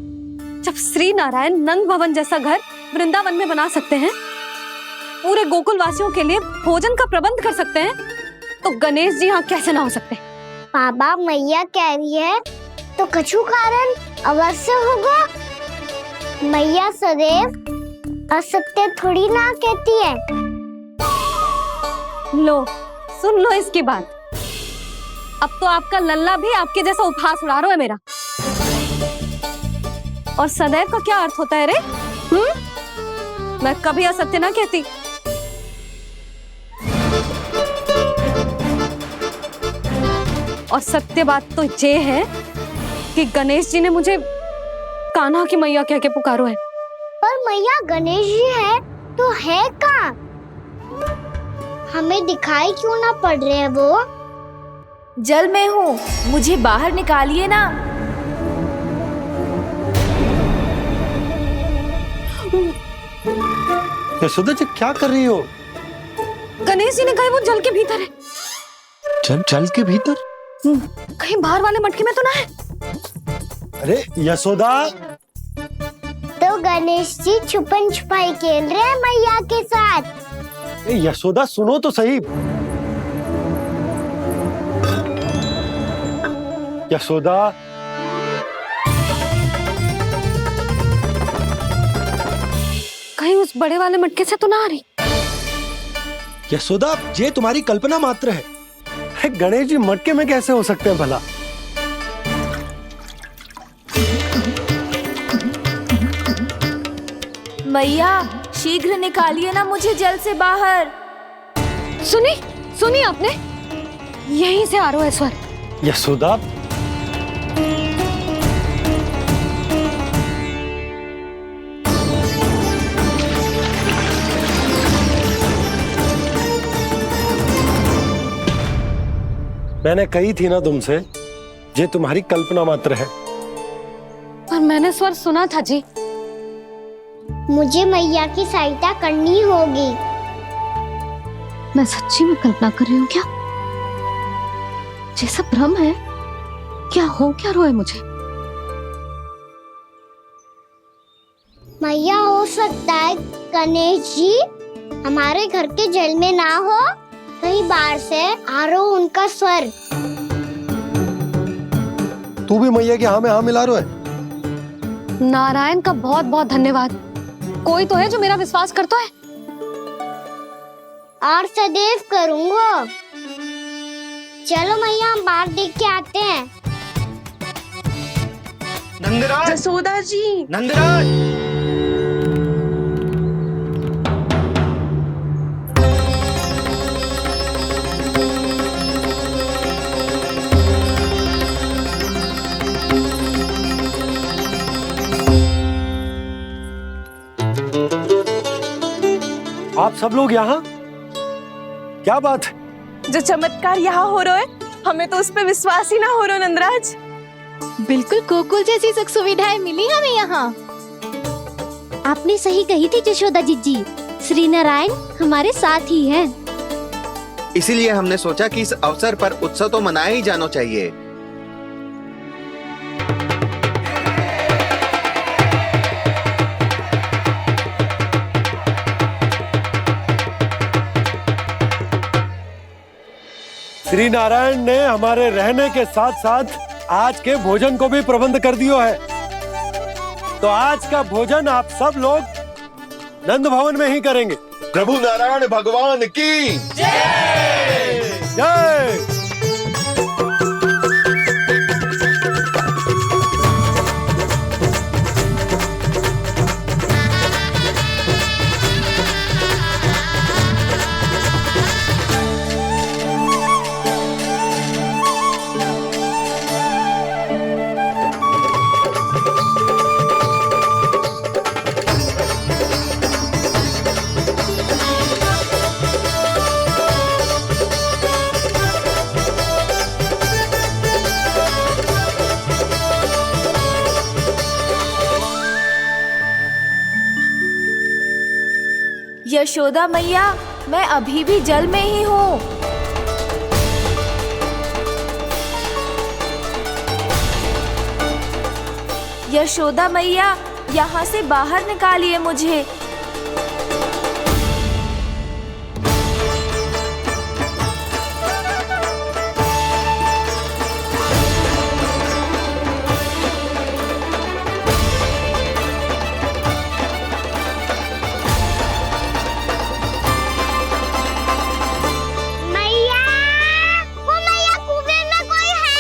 जब श्री नारायण नंद भवन जैसा घर वृंदावन में बना सकते हैं, पूरे गोकुल वासियों के लिए भोजन का प्रबंध कर सकते हैं, तो गणेश जी यहाँ कैसे ना हो सकते? बाबा, मैया कह रही है तो कछु कारण अवश्य होगा। मैया सदैव असत्य थोड़ी ना कहती है। लो, सुन लो इसकी बात। अब तो आपका लल्ला भी आपके जैसा उपहास उड़ा रहा है मेरा। और सदैव का क्या अर्थ होता है रे? मैं कभी असत्य ना कहती। और सत्य बात तो ये है कि गणेश जी ने मुझे कान्हा की मैया कह के पुकारो है। पर मैया गणेश जी है तो है कहाँ? हमें दिखाई क्यों ना पड़ रहे हैं वो? जल में हूँ, मुझे बाहर निकालिए ना। यशोदा जी, क्या कर रही हो? गणेश जी ने कहा वो जल के भीतर है। जल के भीतर? कहीं बाहर वाले मटके में तो ना है? अरे यशोदा! तो गणेश जी छुपन छुपाई खेल रहे हैं मैया के साथ। यशोदा, सुनो तो सही। यशोदा, कहीं उस बड़े वाले मटके से तो ना आ रही? यशोदा, ये तुम्हारी कल्पना मात्र है। गणेश जी मटके में कैसे हो सकते हैं भला? मैया, शीघ्र निकालिए ना मुझे जल से बाहर। सुनी आपने? यहीं से आ रहा है स्वर। यशोदा, मैंने कही थी ना तुमसे, ये तुम्हारी कल्पना मात्र है। पर मैंने स्वर सुना था जी। मुझे मैया की सहायता करनी होगी। मैं सच्ची में कल्पना कर रही हूँ क्या? ये सब भ्रम है क्या? हो क्या रहा है मुझे? मैया, हो सकता है गणेश जी हमारे घर के जल में ना हो, कहीं बाहर से आ रहा हो उनका स्वर। तू भी मैया के हाँ में हाँ मिला रहा है। नारायण का बहुत बहुत धन्यवाद। कोई तो है जो मेरा विश्वास करता है। और सदैव करूंगा। चलो मैया, हम बाहर देख के आते हैं। नंदराज, जसोदा जी, नंदराज। आप सब लोग यहाँ? क्या बात है? जो चमत्कार यहाँ हो रहा है, हमें तो उस पे विश्वास ही ना हो रहा नंदराज। बिल्कुल गोकुल जैसी सुख सुविधाएं मिली हमें यहाँ। आपने सही कही थी जशोदा जीजी, श्री नारायण हमारे साथ ही हैं। इसीलिए हमने सोचा कि इस अवसर पर उत्सव तो मनाया ही जाना चाहिए। श्री नारायण ने हमारे रहने के साथ साथ आज के भोजन को भी प्रबंध कर दिया है। तो आज का भोजन आप सब लोग नंद भवन में ही करेंगे। प्रभु नारायण भगवान की जय जय। यशोदा मैया, मैं अभी भी जल में ही हूँ। यशोदा मैया, यहाँ से बाहर निकालिए मुझे। मैया, वो मैया कुएं में कोई है।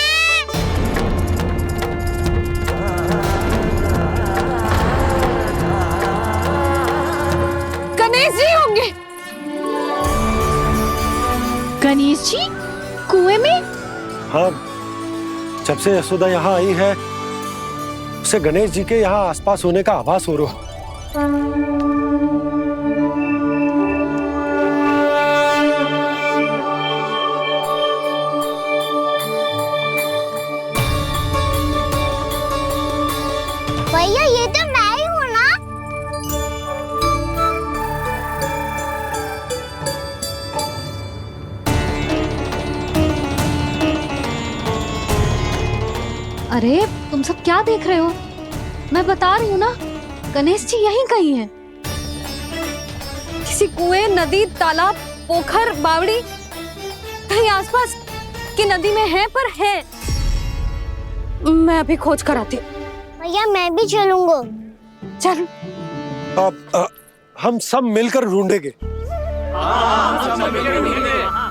गणेश जी होंगे। गणेश जी कुएं में? हाँ, जब से यशोदा यहाँ आई है उसे गणेश जी के यहाँ आसपास होने का आभास हो रहा। भैया ये तो मैं ही हूँ ना। अरे तुम सब क्या देख रहे हो? मैं बता रही हूँ ना, गणेश जी यहीं कहीं हैं। किसी कुएं, नदी, तालाब, पोखर, बावड़ी कहीं आसपास की नदी में है, पर है। मैं अभी खोज कर आती हूँ। भैया मैं भी चलूंगा। चल। अब हम सब मिलकर ढूंढेंगे।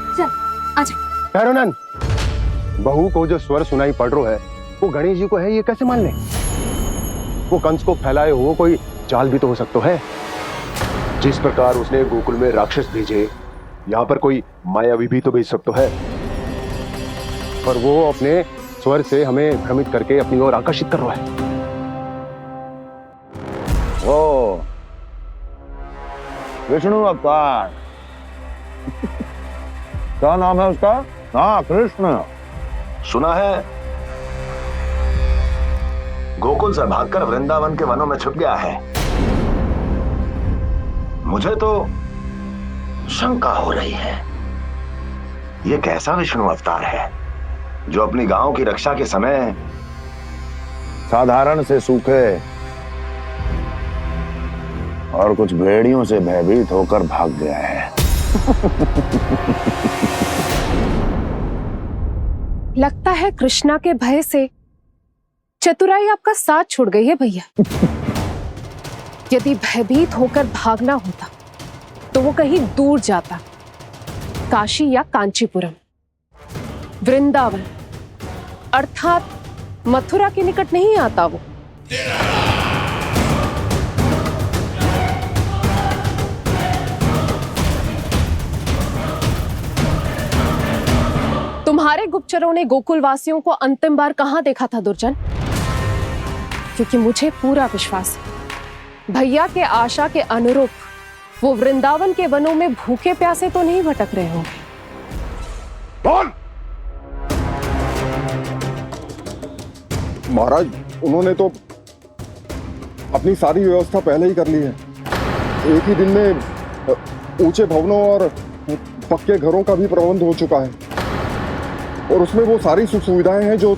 चल आजा। भैरवनंद, बहू को जो स्वर सुनाई पड़ रहा है वो गणेश जी को है, ये कैसे मान ले? वो कंस को फैलाए हुए कोई जाल भी तो हो सकता है। जिस प्रकार उसने गोकुल में राक्षस भेजे, यहाँ पर कोई मायावी भी तो भेज सकता है। पर वो अपने स्वर से हमें भ्रमित करके अपनी ओर आकर्षित कर रहा है। ओ विष्णु अवतार। क्या नाम है उसका? हाँ, कृष्ण। सुना है गोकुल से भागकर वृंदावन के वनों में छुप गया है। मुझे तो शंका हो रही है, ये कैसा विष्णु अवतार है जो अपनी गांव की रक्षा के समय साधारण से सूखे और कुछ भेड़ियों से भयभीत होकर भाग गया है। लगता है कृष्णा के भय से चतुराई आपका साथ छोड़ गई है भैया। यदि भयभीत होकर भागना होता तो वो कहीं दूर जाता, काशी या कांचीपुरम, वृंदावन अर्थात मथुरा के निकट नहीं आता वो। तुम्हारे गुप्तचरों ने गोकुल वासियों को अंतिम बार कहां देखा था दुर्जन? क्योंकि मुझे पूरा विश्वास है भैया के आशा के अनुरूप वो वृंदावन के वनों में भूखे प्यासे तो नहीं भटक रहे होंगे। बोल! महाराज, उन्होंने तो अपनी सारी व्यवस्था पहले ही कर ली है। एक ही दिन में ऊंचे भवनों और पक्के घरों का भी प्रबंध हो चुका है, और उसमें वो सारी सुख सुविधाएं हैं जो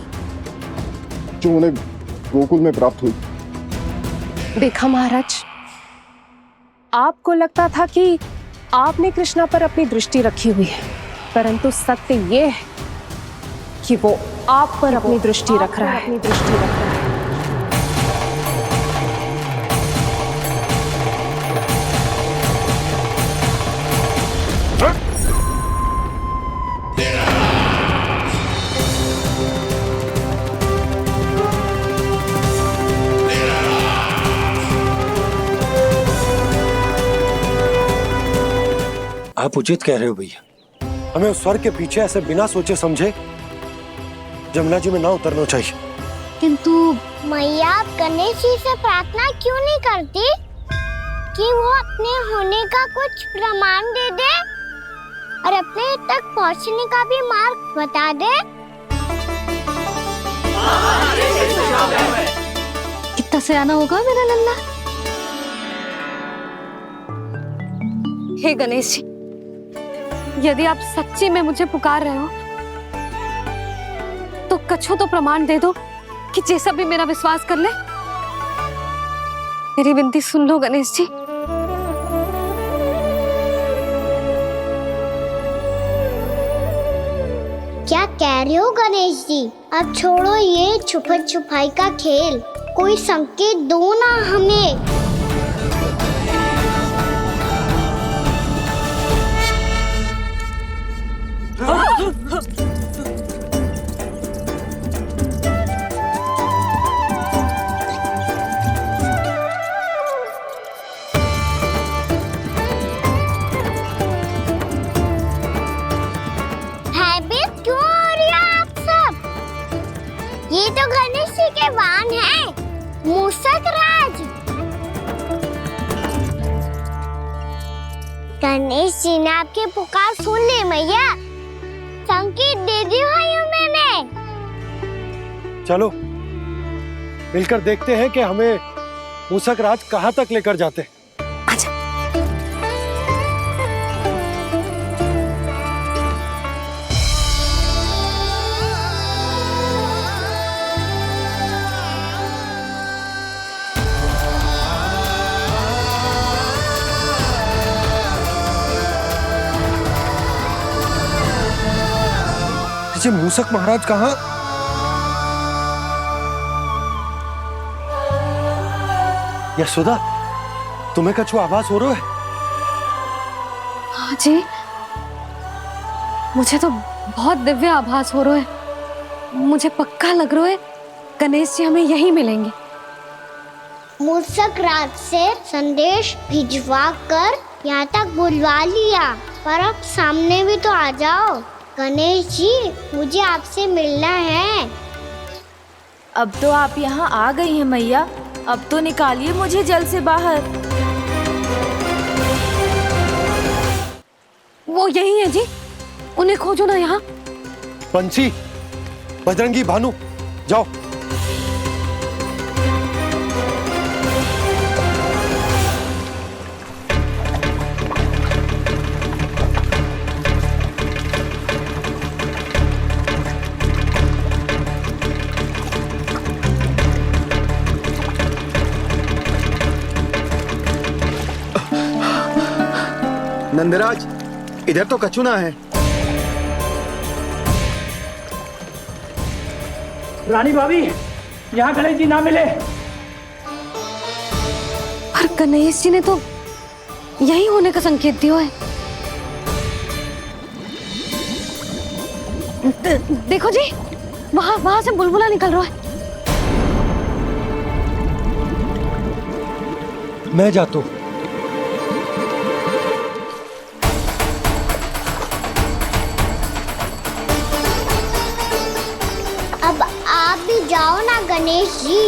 उन्हें गोकुल में प्राप्त हुई। देखा महाराज, आपको लगता था कि आपने कृष्णा पर अपनी दृष्टि रखी हुई है, परंतु सत्य ये है कि वो आप पर अपनी दृष्टि रख रहा है। आप उचित कह रहे हो भैया, हमें उस स्वर के पीछे ऐसे बिना सोचे समझे जमुना जी में ना उतरना चाहिए। किंतु मैया, आप गणेश जी से प्रार्थना क्यों नहीं करती कि वो अपने होने का कुछ प्रमाण दे दे और अपने तक पहुंचने का भी मार्ग बता दे? कितना सयाना होगा मेरा लल्ला। हे गणेश जी, यदि आप सच्ची में मुझे पुकार रहे हो तो कछु तो प्रमाण दे दो कि जैसा भी मेरा विश्वास कर ले। मेरी विनती सुन लो गणेश जी। क्या कह रहे हो गणेश जी? अब छोड़ो ये छुपन छुपाई का खेल, कोई संकेत दो ना हमें। भयभीत क्यों हो रही हो आप सब? ये तो गणेश जी के वाहन हैं, मूषक राज। गणेश जी ने आपके पुकार सुन ली मैया, संकेत दे दी भाइयों मैंने। चलो मिलकर देखते हैं कि हमें मूषक राज कहाँ तक लेकर जाते हैं। ये मूषक महाराज कहाँ? यशोदा, तुम्हें कछु आभास हो रहा है? हाँ जी, मुझे तो बहुत दिव्य आभास हो रहा है। मुझे पक्का लग रहा है गणेश जी हमें यहीं मिलेंगे। मूषक राज से संदेश भिजवा कर यहाँ तक बुलवा लिया, पर अब सामने भी तो आ जाओ। गणेश जी, मुझे आपसे मिलना है। अब तो आप यहाँ आ गई हैं मैया, अब तो निकालिए मुझे जल से बाहर। वो यही है जी, उन्हें खोजो ना यहाँ। पंछी, बजरंगी, भानु, जाओ। नंदराज, इधर तो कछुना है। रानी भाभी, यहाँ गणेश जी ना मिले। पर गणेश जी ने तो यही होने का संकेत दिया है। देखो जी, वहां से बुलबुला निकल रहा है। मैं जाता हूँ। अब आप भी जाओ ना गणेश जी।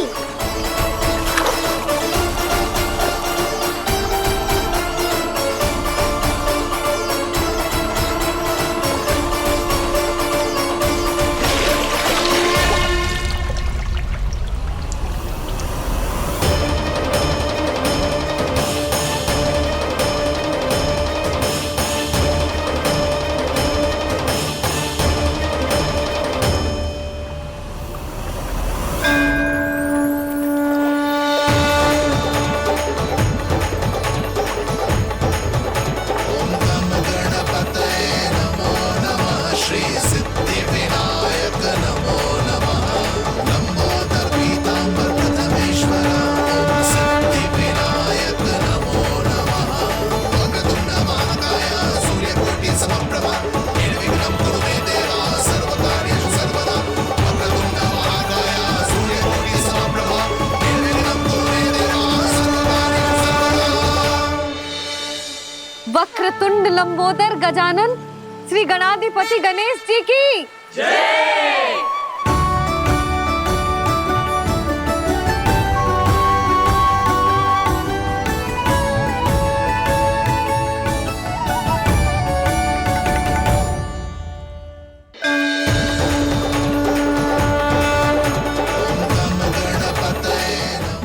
वक्रतुंड लंबोदर गजानन श्री गणाधिपति गणेश जी की जय।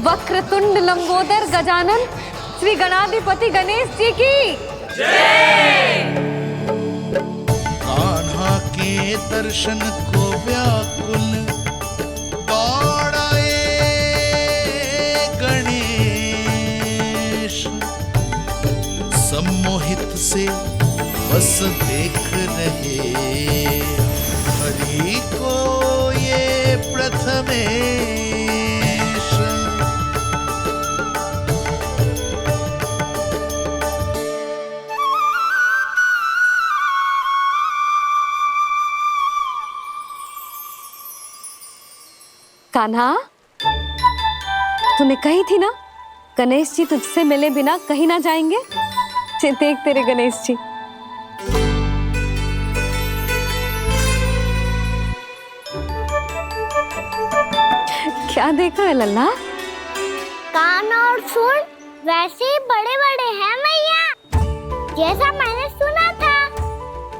वक्रतुंड लंबोदर गजानन श्री गणाधिपति गणेश जी की कान्हा के दर्शन को व्याकुल दौड़ाए गणेश, सम्मोहित से बस देख रहे हरि को ये प्रथमेश। कान्हा, तूने कही थी ना गणेश जी तुझसे मिले बिना कहीं ना जाएंगे। देख तेरे गणेश जी। क्या देखा है लल्ला? कान और सुन वैसे ही बड़े बड़े हैं मैया, जैसा मैंने सुना था,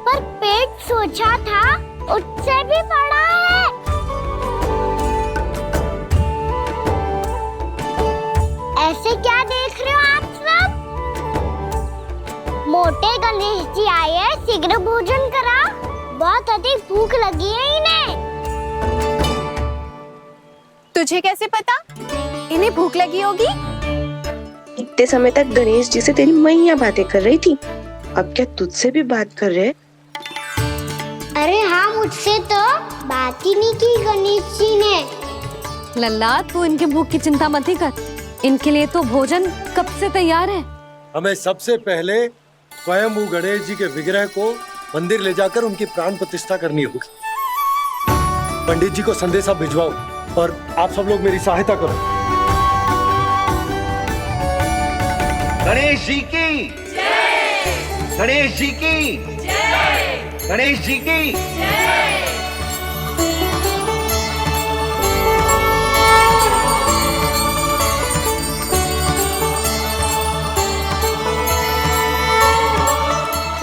पर पेट सोचा था उससे भी बड़ा है। ऐसे क्या देख रहे हो आप सब? मोटे गणेश जी आए हैं, शीघ्र भोजन करा, बहुत अधिक भूख लगी है इन्हें। तुझे कैसे पता इन्हें भूख लगी होगी? इतने समय तक गणेश जी से तेरी मैया बातें कर रही थी, अब क्या तुझसे भी बात कर रहे? अरे हाँ, मुझसे तो बात ही नहीं की गणेश जी ने। लल्ला, तू इनके भूख की चिंता मत ही कर, इनके लिए तो भोजन कब से तैयार है। हमें सबसे पहले स्वयं गणेश जी के विग्रह को मंदिर ले जाकर उनकी प्राण प्रतिष्ठा करनी होगी। पंडित जी को संदेशा भिजवाओ और आप सब लोग मेरी सहायता करो। गणेश जी की जय, गणेश जी की जय, गणेश जी की जय।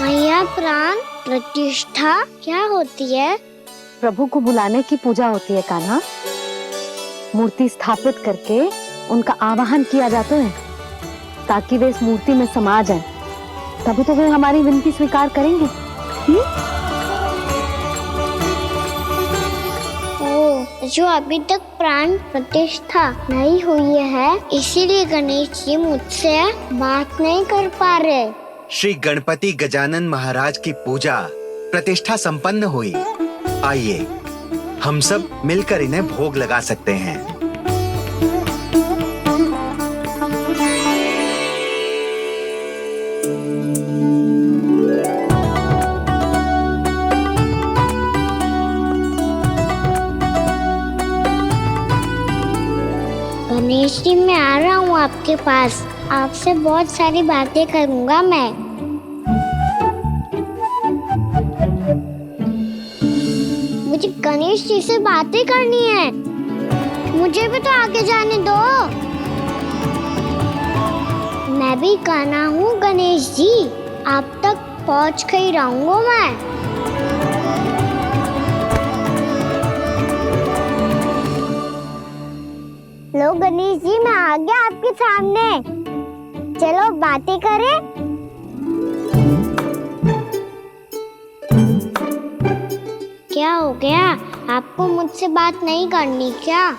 मैया, प्राण प्रतिष्ठा क्या होती है? प्रभु को बुलाने की पूजा होती है कान्हा। मूर्ति स्थापित करके उनका आवाहन किया जाता है ताकि वे इस मूर्ति में समा जाएं। तभी तो वे हमारी विनती स्वीकार करेंगे। जो अभी तक प्राण प्रतिष्ठा नहीं हुई है, इसीलिए गणेश जी मुझसे बात नहीं कर पा रहे। श्री गणपति गजानन महाराज की पूजा प्रतिष्ठा संपन्न हुई। आइए हम सब मिलकर इन्हें भोग लगा सकते हैं। गणेश जी, मैं आ रहा हूँ आपके पास, आपसे बहुत सारी बातें करूँगा मैं। मुझे गणेश जी से बातें करनी है, मुझे भी तो आगे जाने दो। मैं भी कान्हा हूँ गणेश जी, आप तक पहुँच कर ही रहूँगा मैं। लो गणेश जी, मैं आ गया आपके सामने, चलो बातें करें। क्या हो गया, आपको मुझसे बात नहीं करनी क्या?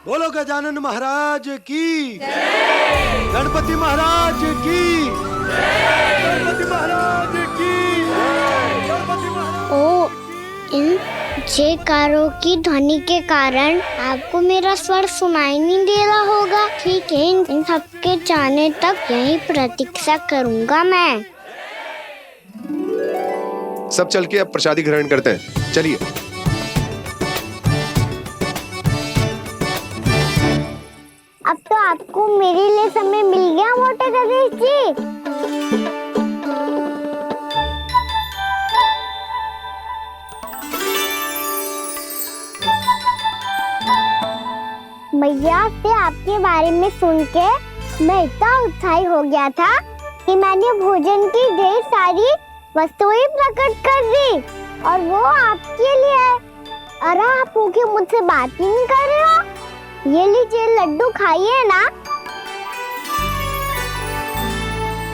बोलो गजानन महाराज की जय, गणपति महाराज की जय, गणपति महाराज की जय, गणपति महाराज। ओ, इन जयकारों की ध्वनि के कारण आपको मेरा स्वर सुनाई नहीं दे रहा होगा। ठीक है, इन सबके जाने तक यही प्रतीक्षा करूंगा मैं। सब चल के अब प्रसादी ग्रहण करते हैं, चलिए। अब तो आपको मेरे लिए समय मिल गया मोटे गणेश जी। मैया से आपके बारे में सुन के मैं इतना उत्साही हो गया था कि मैंने भोजन की ढेर सारी वस्तुएं प्रकट कर दी, और वो आपके लिए। अरे आप भूखे मुझसे बात ही नहीं कर रहे हो। ये लीजिए लड्डू, खाइए ना।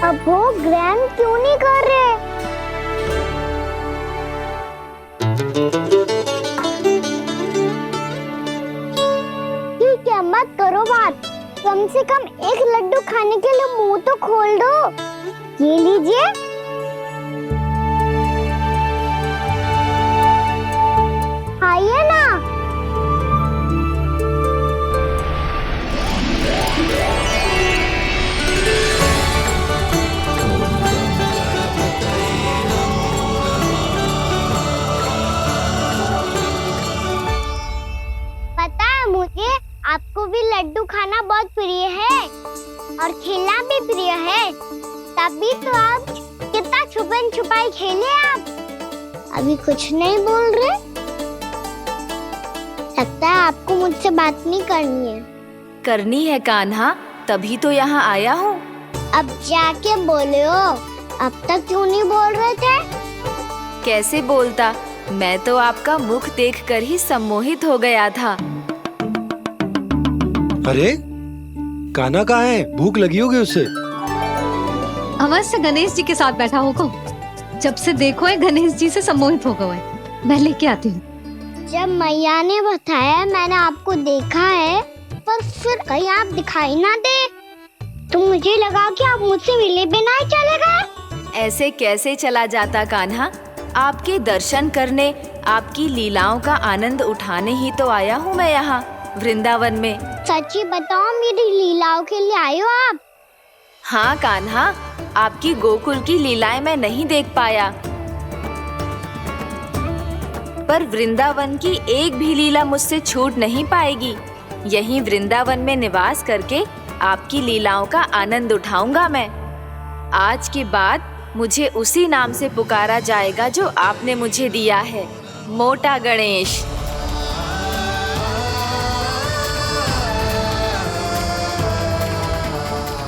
अब वो ग्रैंड क्यों नहीं कर रहे? ठीक है, मत करो बात। कम से कम एक लड्डू खाने के लिए मुंह तो खोल दो। ये लीजिए। आइए ना। पता है मुझे, आपको भी लड्डू खाना बहुत प्रिय है और खेलना भी प्रिय है। तभी तो आप कितना छुपन छुपाई खेले आप। अभी कुछ नहीं बोल रहे? लगता है आपको मुझसे बात नहीं करनी है। करनी है कान्हा, तभी तो यहाँ आया हूँ। अब जाके बोले हो। अब तक क्यों नहीं बोल रहे थे? कैसे बोलता, मैं तो आपका मुख देखकर ही सम्मोहित हो गया था। अरे कान्हा कहाँ है? भूख लगी होगी उसे। अवश्य गणेश जी के साथ बैठा होगा। जब से देखो है गणेश जी से सम्मोहित हो गए। मैं लेके आती हूँ। जब मैया ने बताया मैंने आपको देखा है, पर फिर कहीं आप दिखाई ना दे, तो मुझे लगा कि आप मुझसे मिले बिना ही चले गए। ऐसे कैसे चला जाता कान्हा? आपके दर्शन करने, आपकी लीलाओं का आनंद उठाने ही तो आया हूँ मैं यहाँ वृंदावन में। सच्ची बताओ, मेरी लीलाओं के लिए आए हो आप? हाँ कान्हा, आपकी गोकुल की लीलाएं मैं नहीं देख पाया, पर वृंदावन की एक भी लीला मुझसे छूट नहीं पाएगी। यहीं वृंदावन में निवास करके आपकी लीलाओं का आनंद उठाऊंगा मैं। आज के बाद मुझे उसी नाम से पुकारा जाएगा जो आपने मुझे दिया है, मोटा गणेश।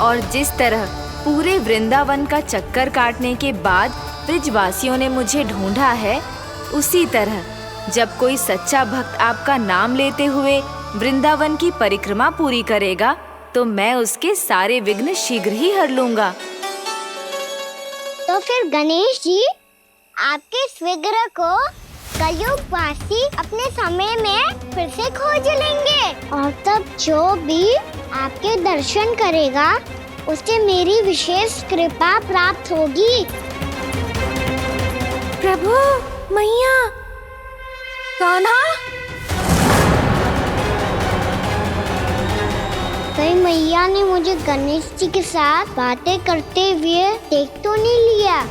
और जिस तरह पूरे वृंदावन का चक्कर काटने के बाद ब्रिजवासियों ने मुझे ढूंढा है, उसी तरह जब कोई सच्चा भक्त आपका नाम लेते हुए वृंदावन की परिक्रमा पूरी करेगा, तो मैं उसके सारे विघ्न शीघ्र ही हर लूंगा। तो फिर गणेश जी, आपके इस विग्रह को कलयुगवासी अपने समय में फिर से खोज लेंगे, और तब जो भी आपके दर्शन करेगा उसे मेरी विशेष कृपा प्राप्त होगी। प्रभु, मैया, कान्हा। कहीं मैया ने मुझे गणेश जी के साथ बातें करते हुए देख तो नहीं लिया?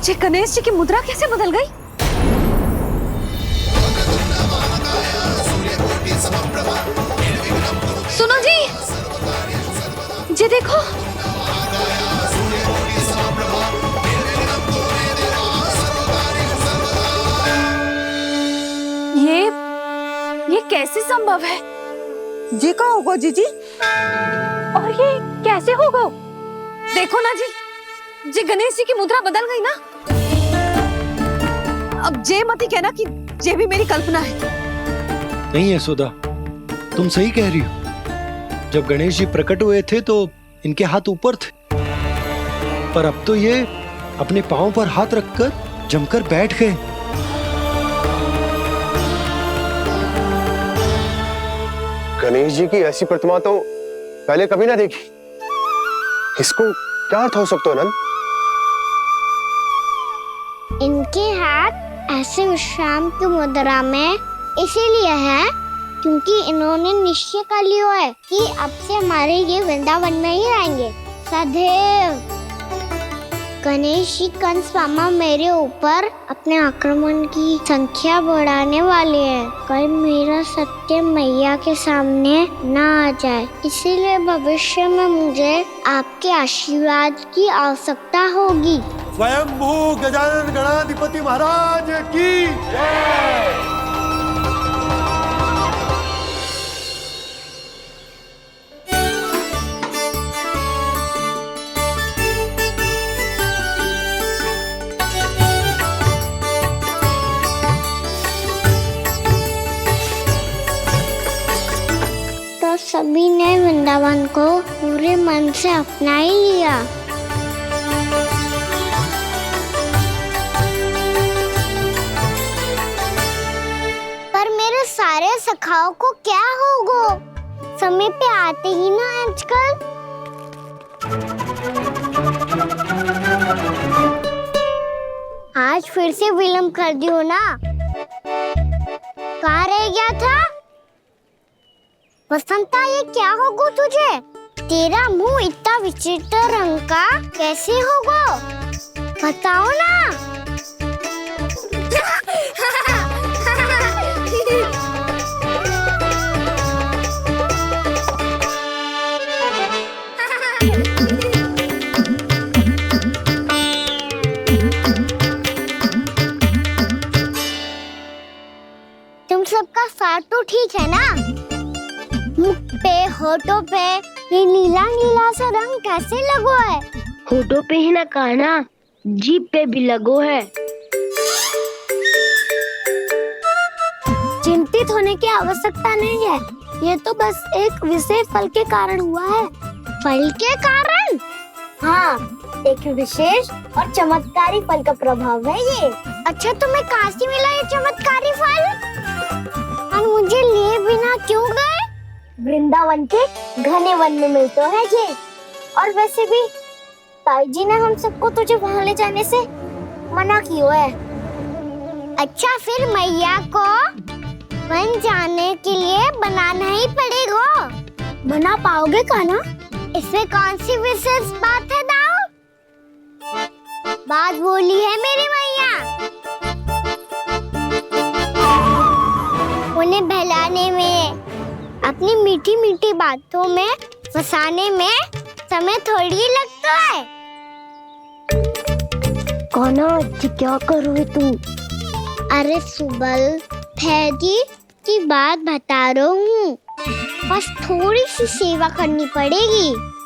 ये गणेश जी की मुद्रा कैसे बदल गई? सुनो जी, ये देखो। ये कैसे संभव है? ये क्या होगा जीजी? और ये कैसे होगा? देखो ना जी, ये गणेश जी की मुद्रा बदल गई ना। अब जे मत ही कहना कि ये भी मेरी कल्पना है। नहीं यशोदा, तुम सही कह रही हो। जब गणेश जी प्रकट हुए थे तो इनके हाथ ऊपर थे, पर अब तो ये अपने पांव पर हाथ रखकर जमकर बैठ गए। गणेश जी की ऐसी प्रतिमा तो पहले कभी ना देखी। इसको क्या अर्थ हो सकता है नंद? इनके हाथ ऐसे विश्राम की मुद्रा में इसीलिए है क्योंकि इन्होंने निश्चय कर लिया है कि अब से हमारे ये वृंदावन में ही रहेंगे सदैव। गणेश जी कंस मामा मेरे ऊपर अपने आक्रमण की संख्या बढ़ाने वाले हैं, कहीं मेरा सत्य मैया के सामने ना आ जाए। इसीलिए भविष्य में मुझे आपके आशीर्वाद की आवश्यकता होगी। स्वयंभू गजानन गणाधिपति महाराज की जय। सभी ने वृंदावन को पूरे मन से अपना ही लिया। पर मेरे सारे सखाओं को क्या होगा? समय पे आते ही ना आजकल। आज फिर से विलंब कर दियो ना। कहाँ रह गया था? वसंता, ये क्या होगा तुझे? तेरा मुंह इतना विचित्र रंग का कैसे होगा? बताओ ना। तुम सबका साथ तो ठीक है ना? मुख पे, होठों पे ये नीला नीला सा रंग कैसे लगो है? होठों पे ही ना काना, जीभ पे भी लगो है। चिंतित होने की आवश्यकता नहीं है। ये तो बस एक विशेष फल के कारण हुआ है। फल के कारण? हाँ, एक विशेष और चमत्कारी फल का प्रभाव है ये। अच्छा, तुम्हें कहाँ से मिला ये चमत्कारी फल? और मुझे लिए बिना क्यों गए? वृंदावन के घने वन में मिलते है ये। और वैसे भी ताई जी ने हम सबको तुझे वहाँ ले जाने से मना किया है। अच्छा, फिर मैया को वन जाने के लिए बनाना ही पड़ेगा। बना पाओगे कान्हा? इसमें कौन सी विशेष बात है दाऊ? बात बोली है मेरी मैया। उन्हें बहलाने में, अपनी मीठी मीठी बातों में फंसाने में समय थोड़ी लगता है। कान्हा, क्या करोगे तुम? अरे सुबल, फैजी की बात बता रहा हूँ। बस थोड़ी सी सेवा करनी पड़ेगी।